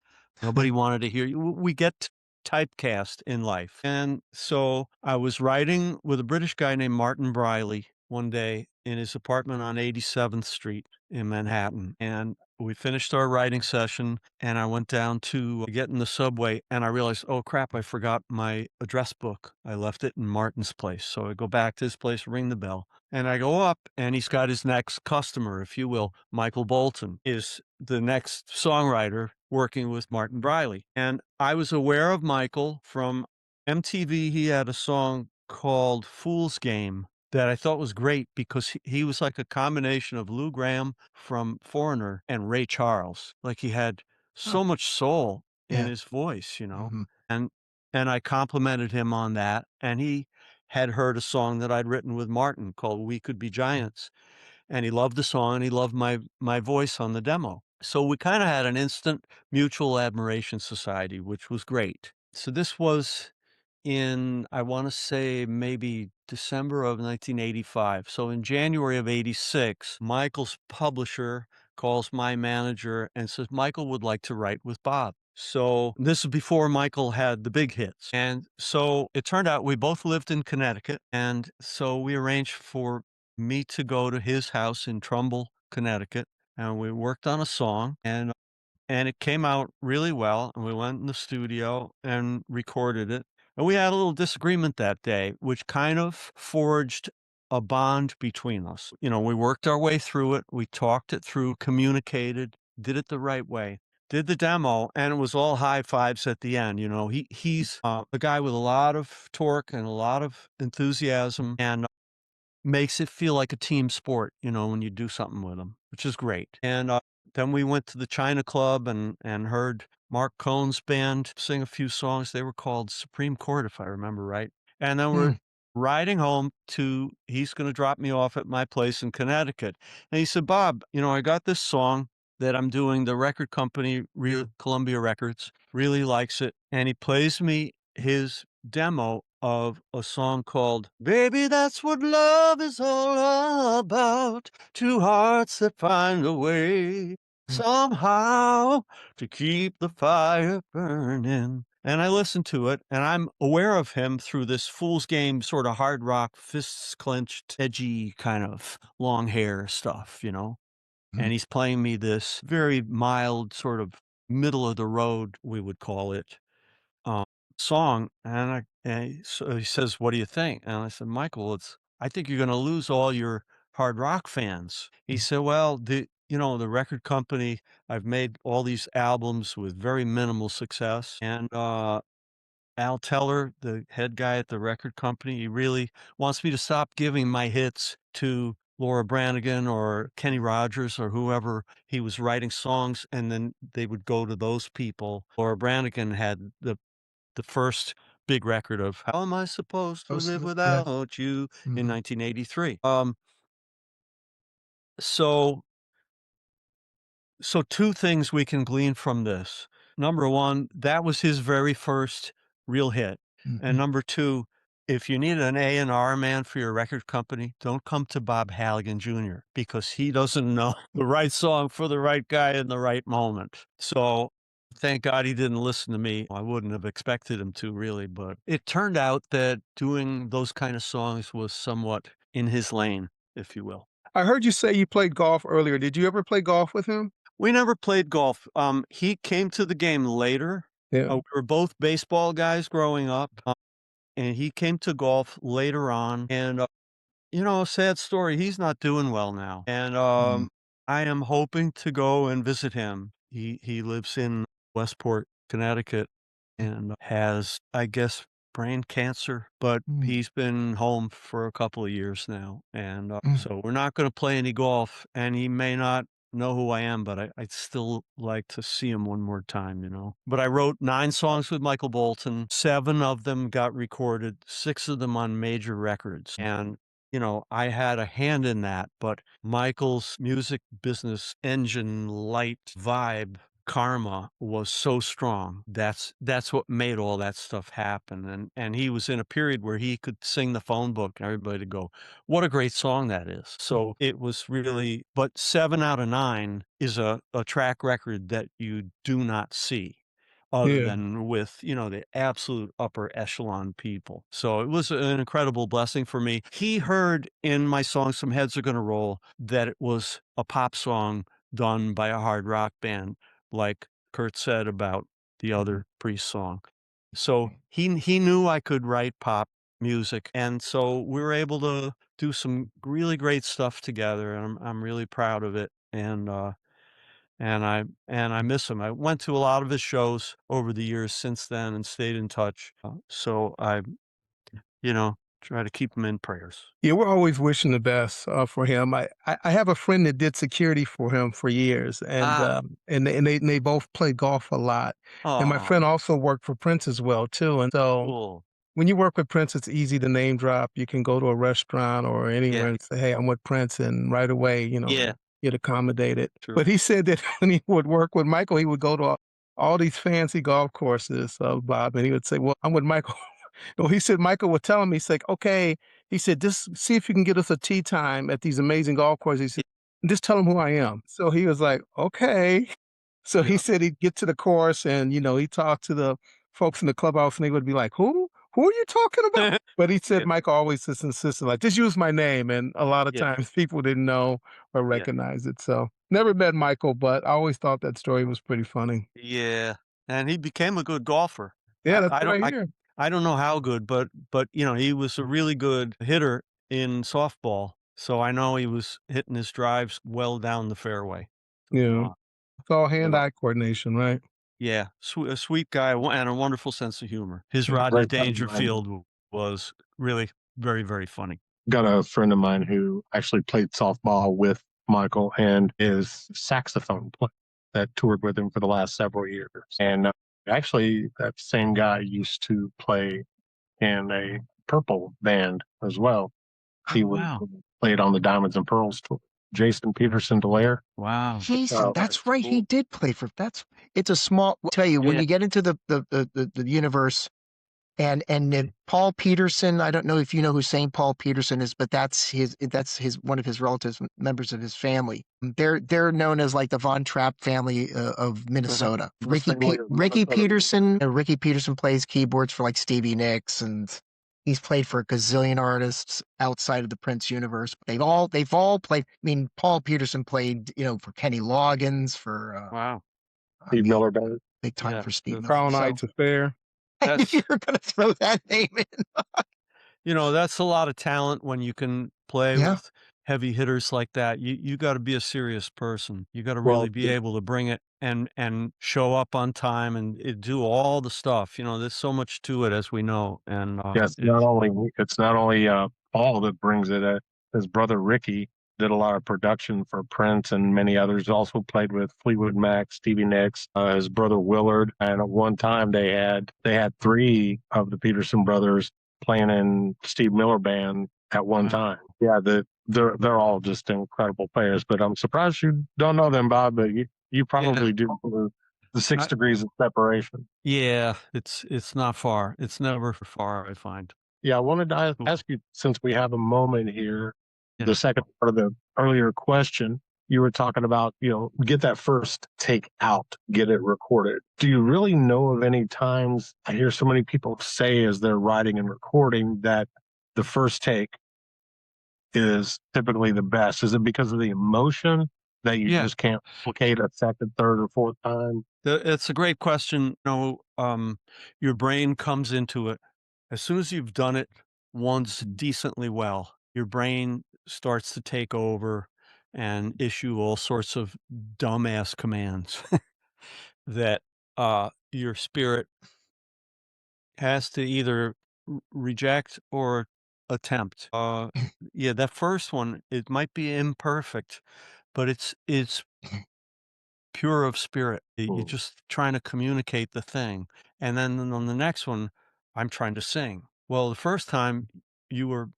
Nobody wanted to hear you. We get typecast in life. And so I was writing with a British guy named Martin Briley one day in his apartment on 87th Street in Manhattan. And we finished our writing session, and I went down to get in the subway, and I realized, oh crap, I forgot my address book. I left it in Martin's place. So I go back to his place, ring the bell, and I go up, and he's got his next customer, if you will. Michael Bolton is the next songwriter working with Martin Briley. And I was aware of Michael from MTV. He had a song called Fool's Game that I thought was great because he was like a combination of Lou Gramm from Foreigner and Ray Charles. Like he had so much soul in Yeah. his voice, Mhm. and I complimented him on that. And he had heard a song that I'd written with Martin called We Could Be Giants. And he loved the song and he loved my voice on the demo. So we kind of had an instant mutual admiration society, which was great. So this was in, I want to say, maybe December of 1985. So in January of 86, Michael's publisher calls my manager and says, Michael would like to write with Bob. So this is before Michael had the big hits. And so it turned out we both lived in Connecticut. And so we arranged for me to go to his house in Trumbull, Connecticut. And we worked on a song, and it came out really well. And we went in the studio and recorded it. And we had a little disagreement that day, which kind of forged a bond between us. We worked our way through it. We talked it through, communicated, did it the right way, did the demo, and it was all high fives at the end. He's a guy with a lot of torque and a lot of enthusiasm, and makes it feel like a team sport, when you do something with him, which is great. And then we went to the China Club and heard Mark Cohn's band sing a few songs. They were called Supreme Court, if I remember right. And then we're riding home he's going to drop me off at my place in Connecticut. And he said, Bob, I got this song that I'm doing. The record company, Columbia Records, really likes it. And he plays me his demo of a song called Baby, That's What Love Is All About. Two hearts that find a way somehow to keep the fire burning. And I listened to it, and I'm aware of him through this Fool's Game sort of hard rock, fists clenched, edgy kind of long hair stuff, And he's playing me this very mild, sort of middle of the road, we would call it, song. So he says, what do you think? And I said, Michael, I think you're going to lose all your hard rock fans. He said, well, the record company, I've made all these albums with very minimal success. And, Al Teller, the head guy at the record company, he really wants me to stop giving my hits to Laura Branigan or Kenny Rogers or whoever he was writing songs, and then they would go to those people. Laura Branigan had the first big record of How Am I Supposed to Live Without You in 1983. So So two things we can glean from this. Number one, that was his very first real hit. And number two, if you need an A&R man for your record company, don't come to Bob Halligan Jr. because he doesn't know the right song for the right guy in the right moment. So thank God he didn't listen to me. I wouldn't have expected him to really, but it turned out that doing those kind of songs was somewhat in his lane, if you will. I heard you say you played golf earlier. Did you ever play golf with him? We never played golf. He came to the game later. Yeah. We were both baseball guys growing up, and he came to golf later on. And sad story. He's not doing well now, and I am hoping to go and visit him. He lives in Westport, Connecticut, and has, I guess, brain cancer, but he's been home for a couple of years now, and so we're not going to play any golf, and he may not know who I am, but I'd still like to see him one more time. But I wrote 9 songs with Michael Bolton. 7 of them got recorded, 6 of them on major records, and I had a hand in that, but Michael's music business engine light vibe karma was so strong. That's what made all that stuff happen. And he was in a period where he could sing the phone book and everybody would go, what a great song that is. So it was really, but 7 out of 9 is a track record that you do not see other than with, the absolute upper echelon people. So it was an incredible blessing for me. He heard in my song, Some Heads Are Gonna Roll, that it was a pop song done by a hard rock band, like Kurt said about the other Priest song. So he knew I could write pop music. And so we were able to do some really great stuff together. And I'm really proud of it. And I miss him. I went to a lot of his shows over the years since then and stayed in touch. So I, try to keep him in prayers. Yeah, we're always wishing the best for him. I have a friend that did security for him for years, and they both played golf a lot. And my friend also worked for Prince as well too. And so Cool. when you work with Prince, it's easy to name drop. You can go to a restaurant or anywhere and say, "Hey, I'm with Prince," and right away, get accommodated. True. But he said that when he would work with Michael, he would go to all these fancy golf courses, Bob, and he would say, "Well, I'm with Michael." No, he said Michael would tell him, he's like, okay, he said, just see if you can get us a tee time at these amazing golf courses. He said, just tell him who I am. So he was like, okay. So he said he'd get to the course and, he talked to the folks in the clubhouse and they would be like, who? Who are you talking about? But he said Michael always just insisted, like, just use my name. And a lot of times people didn't know or recognize it. So never met Michael, but I always thought that story was pretty funny. Yeah. And he became a good golfer. Yeah, that's what I hear. I don't know how good, but he was a really good hitter in softball. So I know he was hitting his drives well down the fairway. Yeah. It's all hand-eye coordination, right? Yeah. A sweet guy and a wonderful sense of humor. His Rodney Dangerfield was really very, very funny. Got a friend of mine who actually played softball with Michael and is saxophone player that toured with him for the last several years. And actually, that same guy used to play in a Purple band as well. He played on the Diamonds and Pearls tour. Jason Peterson Delaire. Wow. That's right. Cool. He did play for it's a small, I'll tell you, when you get into the universe and Paul Peterson, I don't know if you know who St. Paul Peterson is, but that's his one of his relatives, members of his family. They're known as like the Von Trapp family of Minnesota. Ricky Peterson plays keyboards for like Stevie Nicks, and he's played for a gazillion artists outside of the Prince universe. They've all played. I mean, Paul Peterson played, for Kenny Loggins, for Steve Miller Band. Big time for Steve Miller. Crown Heights Affair. You're going to throw that name in. That's a lot of talent when you can play with heavy hitters like that. You got to be a serious person. You got to really be able to bring it and show up on time and do all the stuff. There's so much to it, as we know. And it's not only Paul that brings it. His brother Ricky did a lot of production for Prince and many others. Also played with Fleetwood Mac, Stevie Nicks, his brother Willard, and at one time they had 3 of the Peterson brothers playing in Steve Miller Band at one time. Yeah, they're all just incredible players. But I'm surprised you don't know them, Bob. But you You probably do the 6 I- degrees of separation. Yeah, it's not far. It's never far, I find. Yeah, I wanted to ask you, since we have a moment here, Yeah. the second part of the earlier question, you were talking about, get that first take out, get it recorded. Do you really know of any times? I hear so many people say as they're writing and recording that the first take is typically the best. Is it because of the emotion that you Yeah. just can't replicate a second, third, or fourth time? It's a great question. Your brain comes into it. As soon as you've done it once decently well, your brain starts to take over and issue all sorts of dumbass commands that your spirit has to either reject or attempt. Yeah, that first one, it might be imperfect, but it's pure of spirit. You're just trying to communicate the thing. And then on the next one, I'm trying to sing. Well, the first time you were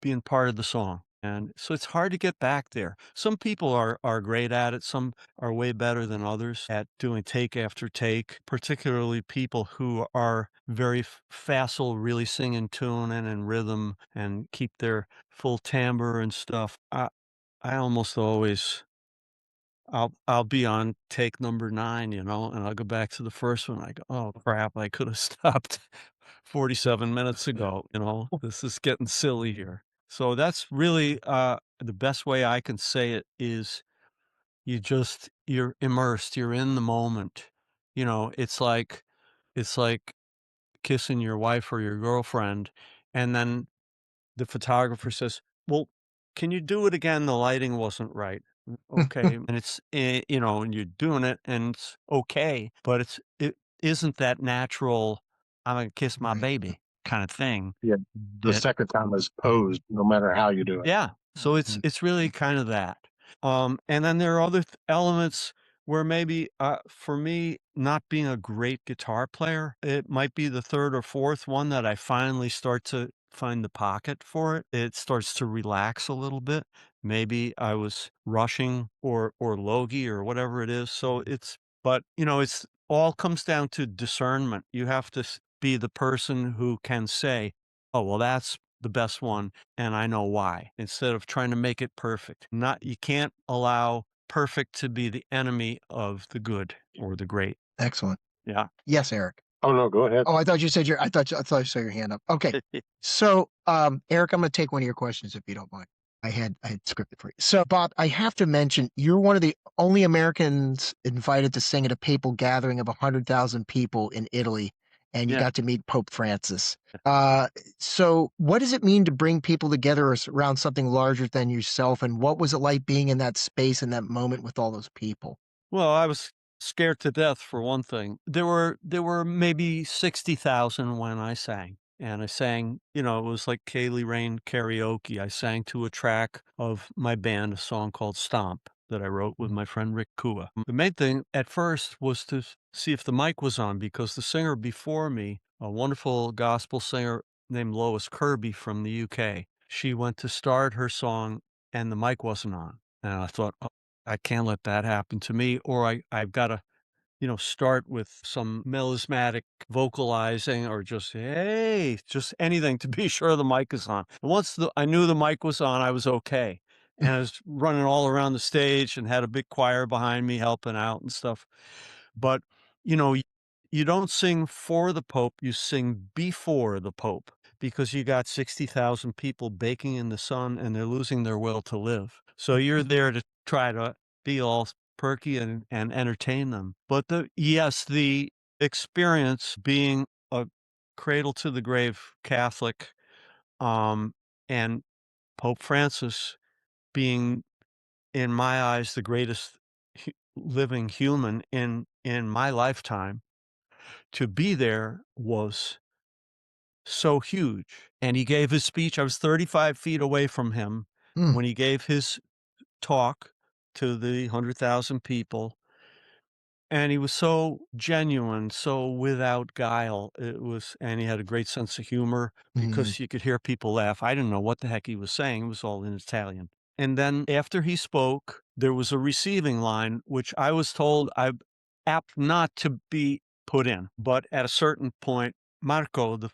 being part of the song. And so it's hard to get back there. Some people are great at it. Some are way better than others at doing take after take, particularly people who are very facile, really sing in tune and in rhythm and keep their full timbre and stuff. I almost always I'll be on take number 9, and I'll go back to the first one. I go, "Oh, crap, I could have stopped 47 minutes ago," "This is getting silly here." So that's really, the best way I can say it is you're immersed, you're in the moment. It's like kissing your wife or your girlfriend, and then the photographer says, "Well, can you do it again? The lighting wasn't right." Okay, and and you're doing it, and it's okay, but it isn't that natural. I'm gonna kiss my Right. baby kind of thing. Yeah. The That second time is posed, no matter how you do it. Yeah, so it's really kind of that. And then there are other elements where maybe, for me, not being a great guitar player, it might be the 3rd or 4th one that I finally start to find the pocket for it. It starts to relax a little bit. Maybe I was rushing or logy or whatever it is. So it's all comes down to discernment. You have to be the person who can say, "Oh, well, that's the best one, and I know why," instead of trying to make it perfect. You can't allow perfect to be the enemy of the good or the great. Excellent. Yeah. Yes, Eric. Oh, no, go ahead. Oh, I thought you said I thought you saw your hand up. Okay. So, Eric, I'm going to take one of your questions if you don't mind. I had scripted for you. So, Bob, I have to mention you're one of the only Americans invited to sing at a papal gathering of 100,000 people in Italy, and you Yeah. got to meet Pope Francis. So what does it mean to bring people together around something larger than yourself, and what was it like being in that space in that moment with all those people? Well, I was scared to death for one thing. There were maybe 60,000 when I sang. And I sang, it was like Kaylee Rain karaoke. I sang to a track of my band, a song called Stomp that I wrote with my friend Rick Kua. The main thing at first was to see if the mic was on because the singer before me, a wonderful gospel singer named Lois Kirby from the UK, she went to start her song and the mic wasn't on. And I thought, I can't let that happen to me, or I've gotta, start with some melismatic vocalizing or just, "Hey," just anything to be sure the mic is on. And once I knew the mic was on, I was okay. And I was running all around the stage and had a big choir behind me helping out and stuff. But, you know, y you don't sing for the Pope, you sing before the Pope because you got 60,000 people baking in the sun and they're losing their will to live. So you're there to try to be all perky and entertain them. But the experience being a cradle to the grave Catholic, and Pope Francis being, in my eyes, the greatest living human in my lifetime, to be there was so huge. And he gave his speech. I was 35 feet away from him Mm, when he gave his talk to the 100,000 people. And he was so genuine, so without guile. And he had a great sense of humor mm, because you could hear people laugh. I didn't know what the heck he was saying. It was all in Italian. And then after he spoke, there was a receiving line, which I was told I'm apt not to be put in. But at a certain point, Marco, the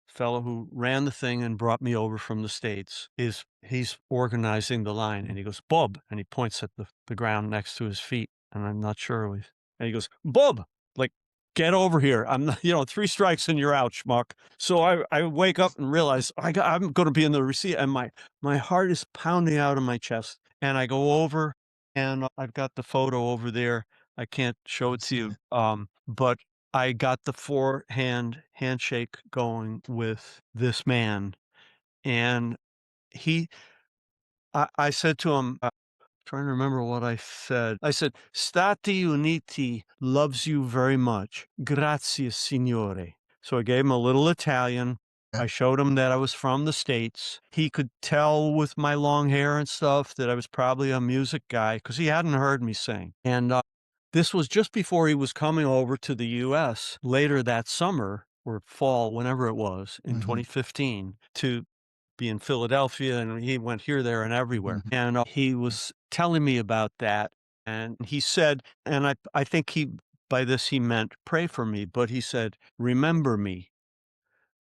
fellow who ran the thing and brought me over from the States, he's organizing the line, and he goes, Bob, and he points at the ground next to his feet, and I'm not sure and he goes, Bob, like, get over here. I'm not, 3 strikes and you're out, schmuck. So I wake up and realize I'm going to be in the receipt, and my heart is pounding out of my chest, and I go over, and I've got the photo over there. I can't show it to you, but I got the forehand handshake going with this man, and I said to him, trying to remember what I said. I said, Stati Uniti loves you very much. Grazie, signore. So I gave him a little Italian. I showed him that I was from the States. He could tell with my long hair and stuff that I was probably a music guy because he hadn't heard me sing. And this was just before he was coming over to the U.S. later that summer or fall, whenever it was, in 2015, to be in Philadelphia, and he went here, there, and everywhere. And he was telling me about that, and he said, and I think by this he meant pray for me, but he said, remember me.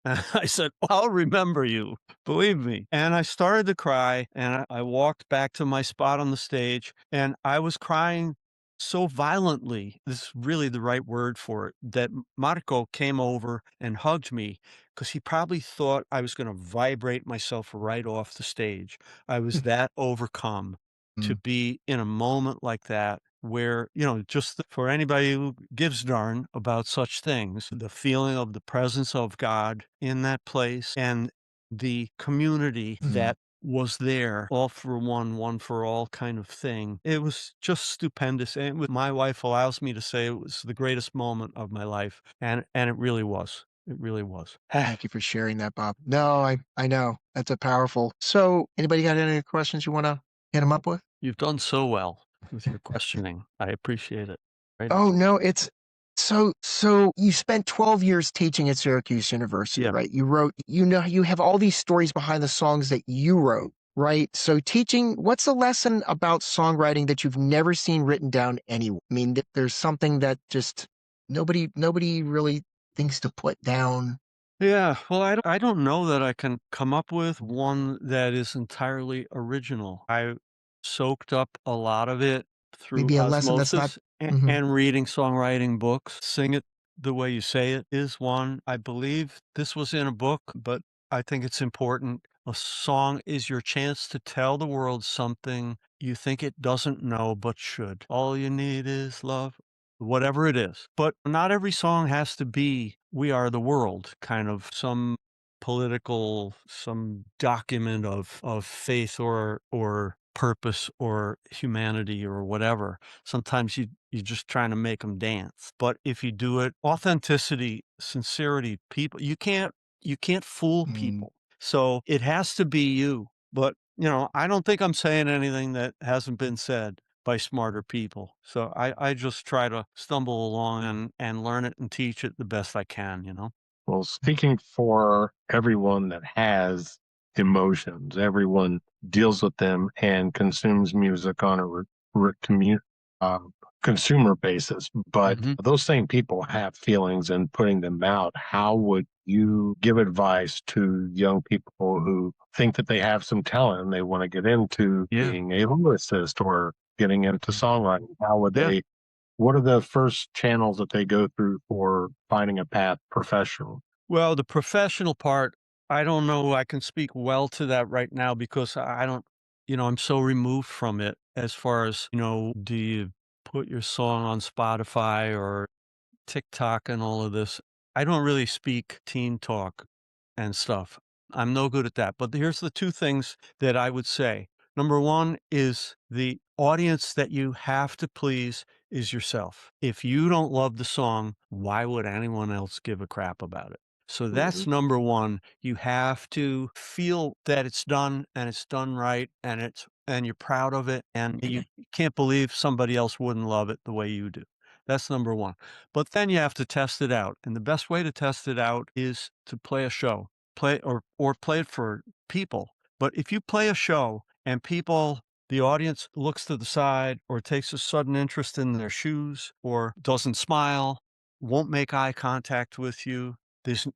And I said, I'll remember you, believe me. And I started to cry, and I walked back to my spot on the stage, and I was crying so violently, this is really the right word for it, that Marco came over and hugged me because he probably thought I was going to vibrate myself right off the stage. I was that overcome to be in a moment like that where, just for anybody who gives darn about such things, the feeling of the presence of God in that place and the community that was there, all for one for all kind of thing. It was just stupendous. And my wife allows me to say it was the greatest moment of my life. And it really was. It really was. Thank you for sharing that, Bob. No, I know. That's a powerful. So anybody got any questions you want to hit them up with? You've done so well with your questioning. I appreciate it. Right? Oh, no, it's so you spent 12 years teaching at Syracuse University, Yeah. right? You wrote, you have all these stories behind the songs that you wrote, right? So teaching, what's a lesson about songwriting that you've never seen written down anywhere? I mean, there's something that just nobody really thinks to put down. Yeah, well, I don't know that I can come up with one that is entirely original. I soaked up a lot of it through Maybe a lesson that's not. osmosis and reading songwriting books. Sing It the Way You Say It is one. I believe this was in a book, but I think it's important. A song is your chance to tell the world something you think it doesn't know but should. All you need is love, whatever it is. But not every song has to be We Are the World, kind of some political, some document of faith or purpose or humanity or whatever. Sometimes you're just trying to make them dance. But if you do it, authenticity, sincerity, people, you can't fool people. So it has to be you. But, I don't think I'm saying anything that hasn't been said by smarter people. So I just try to stumble along and learn it and teach it the best I can, Well, speaking for everyone that has emotions, everyone deals with them and consumes music on a consumer basis, but those same people have feelings and putting them out. How would you give advice to young people who think that they have some talent and they want to get into being a lyricist or getting into songwriting? How would they? What are the first channels that they go through for finding a path professional? Well, the professional part, I don't know. I can speak well to that right now because I don't, I'm so removed from it as far as, do you put your song on Spotify or TikTok and all of this? I don't really speak teen talk and stuff. I'm no good at that. But here's the 2 things that I would say. Number 1 is the audience that you have to please is yourself. If you don't love the song, why would anyone else give a crap about it? So that's number 1. You have to feel that it's done and it's done right and you're proud of it and you can't believe somebody else wouldn't love it the way you do. That's number 1. But then you have to test it out. And the best way to test it out is to play a show, play it for people. But if you play a show and people the audience looks to the side or takes a sudden interest in their shoes or doesn't smile, won't make eye contact with you. There's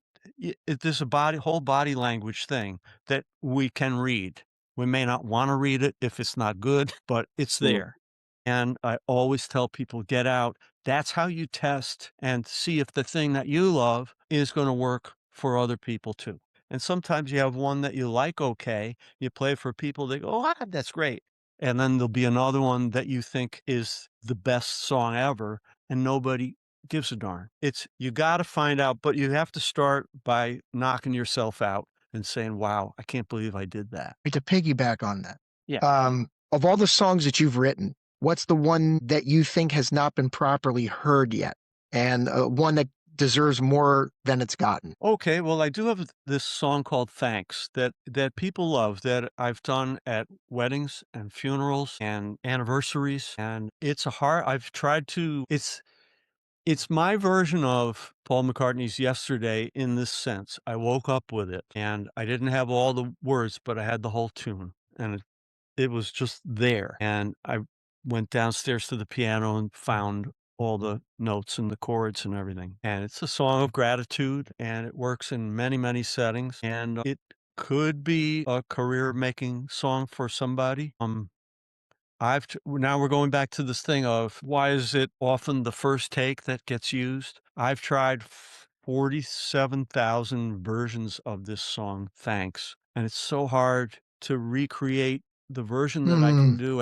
a whole body language thing that we can read. We may not want to read it if it's not good, but it's there. And I always tell people, get out. That's how you test and see if the thing that you love is going to work for other people too. And sometimes you have one that you like, okay, you play for people, they go, oh, that's great. And then there'll be another one that you think is the best song ever, and nobody gives a darn. You got to find out, but you have to start by knocking yourself out and saying, wow, I can't believe I did that. To piggyback on that, Yeah. of all the songs that you've written, what's the one that you think has not been properly heard yet, and one that deserves more than it's gotten? Okay, well, I do have this song called Thanks that people love, that I've done at weddings and funerals and anniversaries, and I've tried to it's my version of Paul McCartney's Yesterday in this sense. I woke up with it, and I didn't have all the words, but I had the whole tune, and it was just there, and I went downstairs to the piano and found all the notes and the chords and everything, and it's a song of gratitude, and it works in many, many settings, and it could be a career-making song for somebody. Now we're going back to this thing of why is it often the first take that gets used? I've tried 47,000 versions of this song, Thanks, and it's so hard to recreate the version that I can do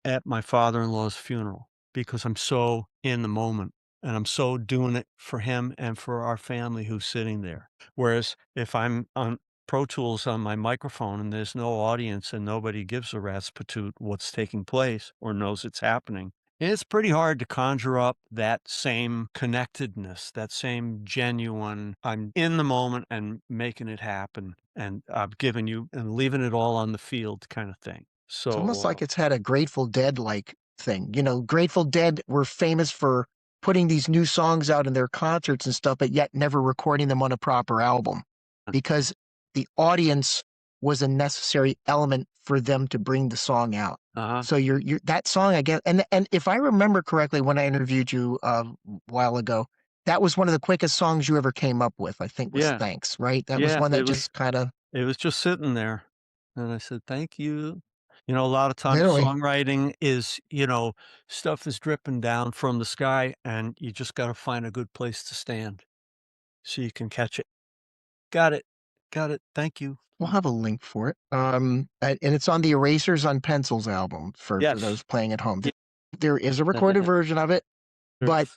at my father-in-law's funeral because I'm so in the moment and I'm so doing it for him and for our family who's sitting there. Whereas if I'm on Pro Tools on my microphone and there's no audience and nobody gives a rat's patoot what's taking place or knows it's happening, it's pretty hard to conjure up that same connectedness, that same genuine, I'm in the moment and making it happen and I've given you and leaving it all on the field kind of thing. It's almost So, like it's had a Grateful Dead like thing. Grateful Dead were famous for putting these new songs out in their concerts and stuff, but yet never recording them on a proper album because the audience was a necessary element for them to bring the song out. So you're that song, I guess, and if I remember correctly, when I interviewed you a while ago, that was one of the quickest songs you ever came up with. I think was yeah, Thanks, right? That was one that just kind of it was just sitting there, and I said, "Thank you." You know, a lot of times literally. songwriting is, stuff is dripping down from the sky, and you just gotta find a good place to stand so you can catch it. Got it. Got it. Thank you. We'll have a link for it. And it's on the Erasers on Pencils album for Yes. those playing at home. There is a recorded version of it, but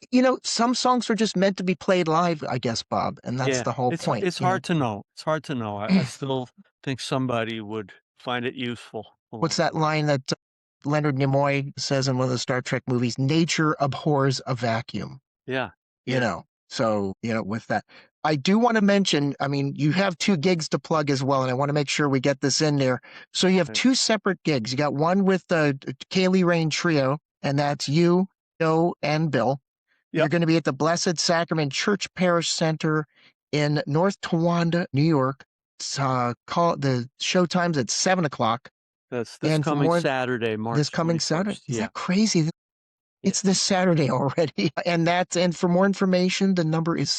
some songs are just meant to be played live, I guess, Bob, and that's the whole point. It's hard to know. It's hard to know. I still think somebody would find it useful. What's that line that Leonard Nimoy says in one of the Star Trek movies? Nature abhors a vacuum. Yeah. So, with that, I do want to mention, I mean, you have 2 gigs to plug as well, and I want to make sure we get this in there. So you have 2 separate gigs. You got one with the Ceili Rain Trio, and that's you, Joe, and Bill. You're going to be at the Blessed Sacrament Church Parish Center in North Towanda, New York. It's, the show time's at 7 o'clock. That's this coming Saturday, March This coming 21st. Saturday? Is that crazy? It's this Saturday already. And for more information, the number is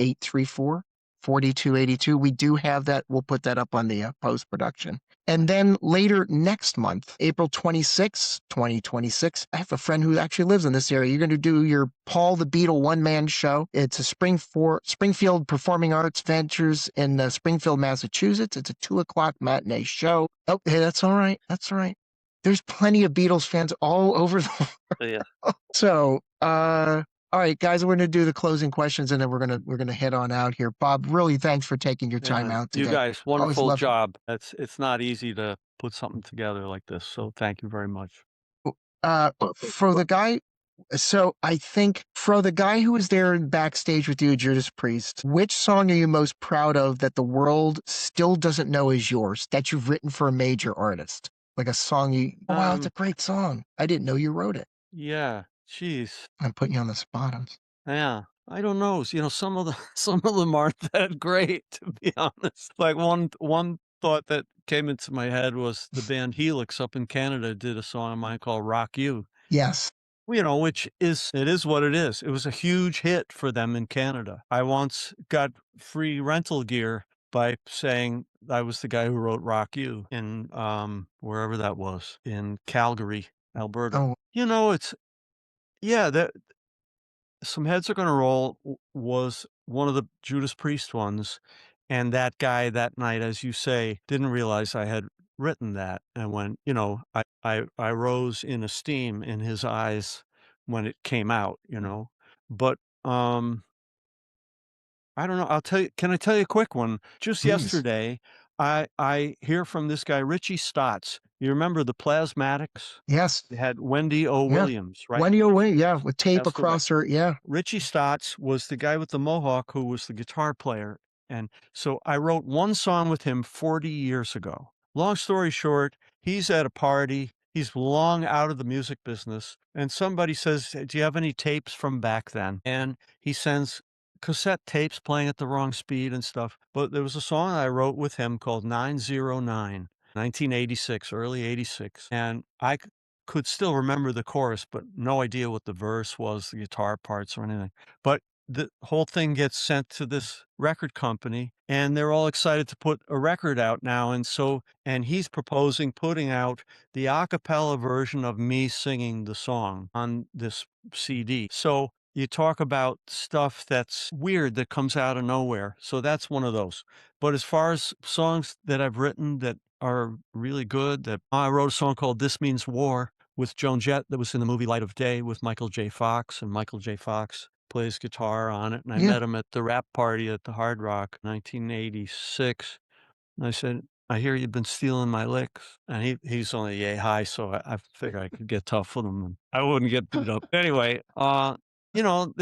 716-834-4282. We do have that. We'll put that up on the post-production. And then later next month, April 26, 2026, I have a friend who actually lives in this area. You're going to do your Paul the Beatle one-man show. It's a Springfield Performing Arts Ventures in Springfield, Massachusetts. It's a 2:00 matinee show. Oh, hey, that's all right. That's all right. There's plenty of Beatles fans all over the world. So, all right, guys, we're going to do the closing questions, and then we're gonna head on out here. Bob, really, thanks for taking your time out today. You guys, wonderful job. It's not easy to put something together like this, so thank you very much. For the guy, I think for the guy who was there backstage with you, Judas Priest, which song are you most proud of that the world still doesn't know is yours, that you've written for a major artist? Like a song wow, it's a great song. I didn't know you wrote it. Yeah, jeez. I'm putting you on the spot. Yeah, I don't know. Some of them aren't that great, to be honest. Like one thought that came into my head was the band Helix up in Canada did a song of mine called Rock You. Yes. You know, which is, it is what it is. It was a huge hit for them in Canada. I once got free rental gear by saying I was the guy who wrote Rock You in wherever that was, in Calgary, Alberta. Oh, You know, it's, yeah, that Some Heads Are Gonna Roll was one of the Judas Priest ones, and that guy that night, as you say, didn't realize I had written that, and when, you know, I rose in esteem in his eyes when it came out, you know? But, I don't know, can I tell you a quick one? Just please. yesterday, I hear from this guy, Richie Stotts. You remember the Plasmatics? Yes. They had Wendy O. Yeah. Williams, right? Wendy away, yeah, with tape Passed away. across her. Yeah. Richie Stotts was the guy with the mohawk who was the guitar player, and so I wrote one song with him 40 years ago. Long story short, he's at a party, he's long out of the music business, and somebody says, "Hey, do you have any tapes from back then?" And he sends cassette tapes playing at the wrong speed and stuff, but there was a song I wrote with him called 909, 1986, early 86, and I could still remember the chorus, but no idea what the verse was, the guitar parts or anything. But the whole thing gets sent to this record company, and they're all excited to put a record out now. And he's proposing putting out the a cappella version of me singing the song on this CD. So you talk about stuff that's weird that comes out of nowhere. So that's one of those. But as far as songs that I've written that are really good, that I wrote a song called This Means War with Joan Jett that was in the movie Light of Day with Michael J. Fox, and Michael J. Fox plays guitar on it. And I Yeah. met him at the rap party at the Hard Rock, 1986. And I said, "I hear you've been stealing my licks." And he's only yay high, so I figured I could get tough with him. And I wouldn't get beat up. Anyway, you know,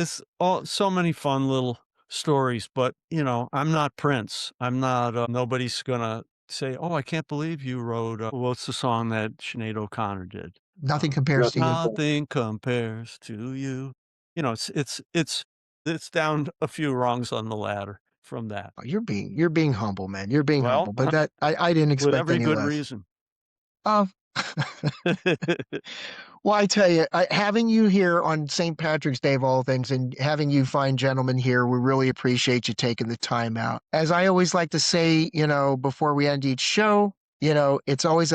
so many fun little stories, but you know, I'm not Prince. I'm not, nobody's gonna say, "Oh, I can't believe you wrote, what's the song that Sinead O'Connor did? Nothing compares to you. Nothing compares to you." You know, it's down a few rungs on the ladder from that. Oh, you're being humble, man. You're being Well, humble, but that I didn't with expect every any good less. reason. Um, well, I tell you, having you here on St. Patrick's Day of all things, and having you fine gentlemen here, we really appreciate you taking the time out. As I always like to say, you know, before we end each show, you know, it's always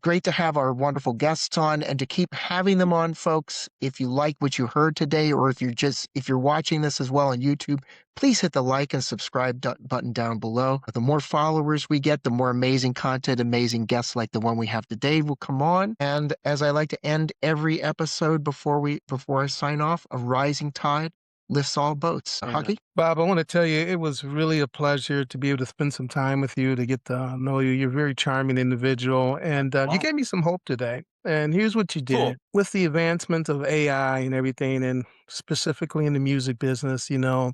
great to have our wonderful guests on and to keep having them on, folks. If you like what you heard today, or if you're watching this as well on YouTube, please hit the like and subscribe button down below. The more followers we get, the more amazing content, amazing guests like the one we have today will come on. And as I like to end every episode before I sign off, a rising tide lifts all boats. Hucky? Bob, I want to tell you, it was really a pleasure to be able to spend some time with you, to get to know you. You're a very charming individual, and you gave me some hope today. And here's what you did. Cool. With the advancement of AI and everything, and specifically in the music business, you know,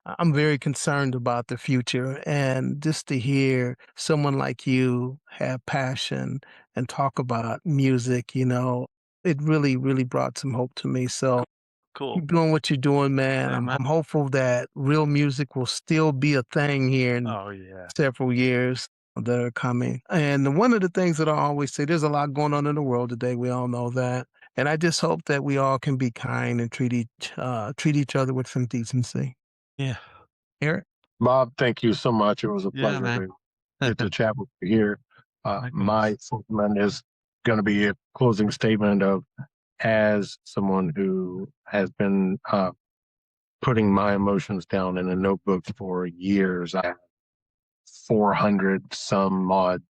I'm very concerned about the future. And just to hear someone like you have passion and talk about music, you know, it really, really brought some hope to me. So Cool. keep doing what you're doing, man. Yeah, I'm, man. I'm hopeful that real music will still be a thing here in Oh, yeah. several years that are coming. And one of the things that I always say, there's a lot going on in the world today. We all know that. And I just hope that we all can be kind and treat each other with some decency. Yeah. Eric? Bob, thank you so much. It was a Yeah, pleasure man. to get to chat with you here. Likewise. My statement is going to be a closing statement of, as someone who has been putting my emotions down in a notebook for years. I have 400 some odd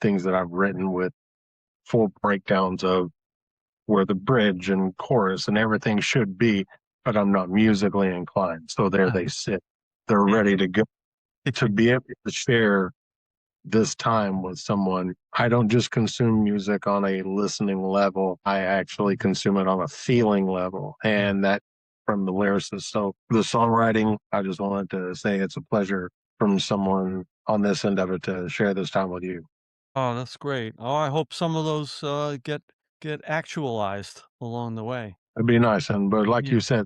things that I've written with full breakdowns of where the bridge and chorus and everything should be, but I'm not musically inclined. So there they sit. They're ready to go. To be able to share this time with someone, I don't just consume music on a listening level. I actually consume it on a feeling level, and that from the lyricist. So the songwriting, I just wanted to say it's a pleasure from someone on this end of it to share this time with you. Oh, that's great. Oh, I hope some of those get actualized along the way. It'd be nice, but like Yeah. you said,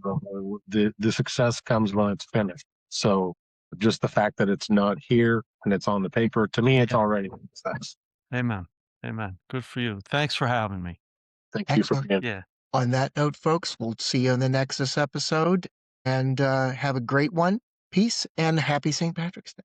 the success comes when it's finished. So just the fact that it's not here and it's on the paper, to me, it's Yeah. already a success. Amen. Amen. Good for you. Thanks for having me. Thank you for Excellent. being. Yeah. On that note, folks, we'll see you in the next episode, and have a great one. Peace and happy St. Patrick's Day.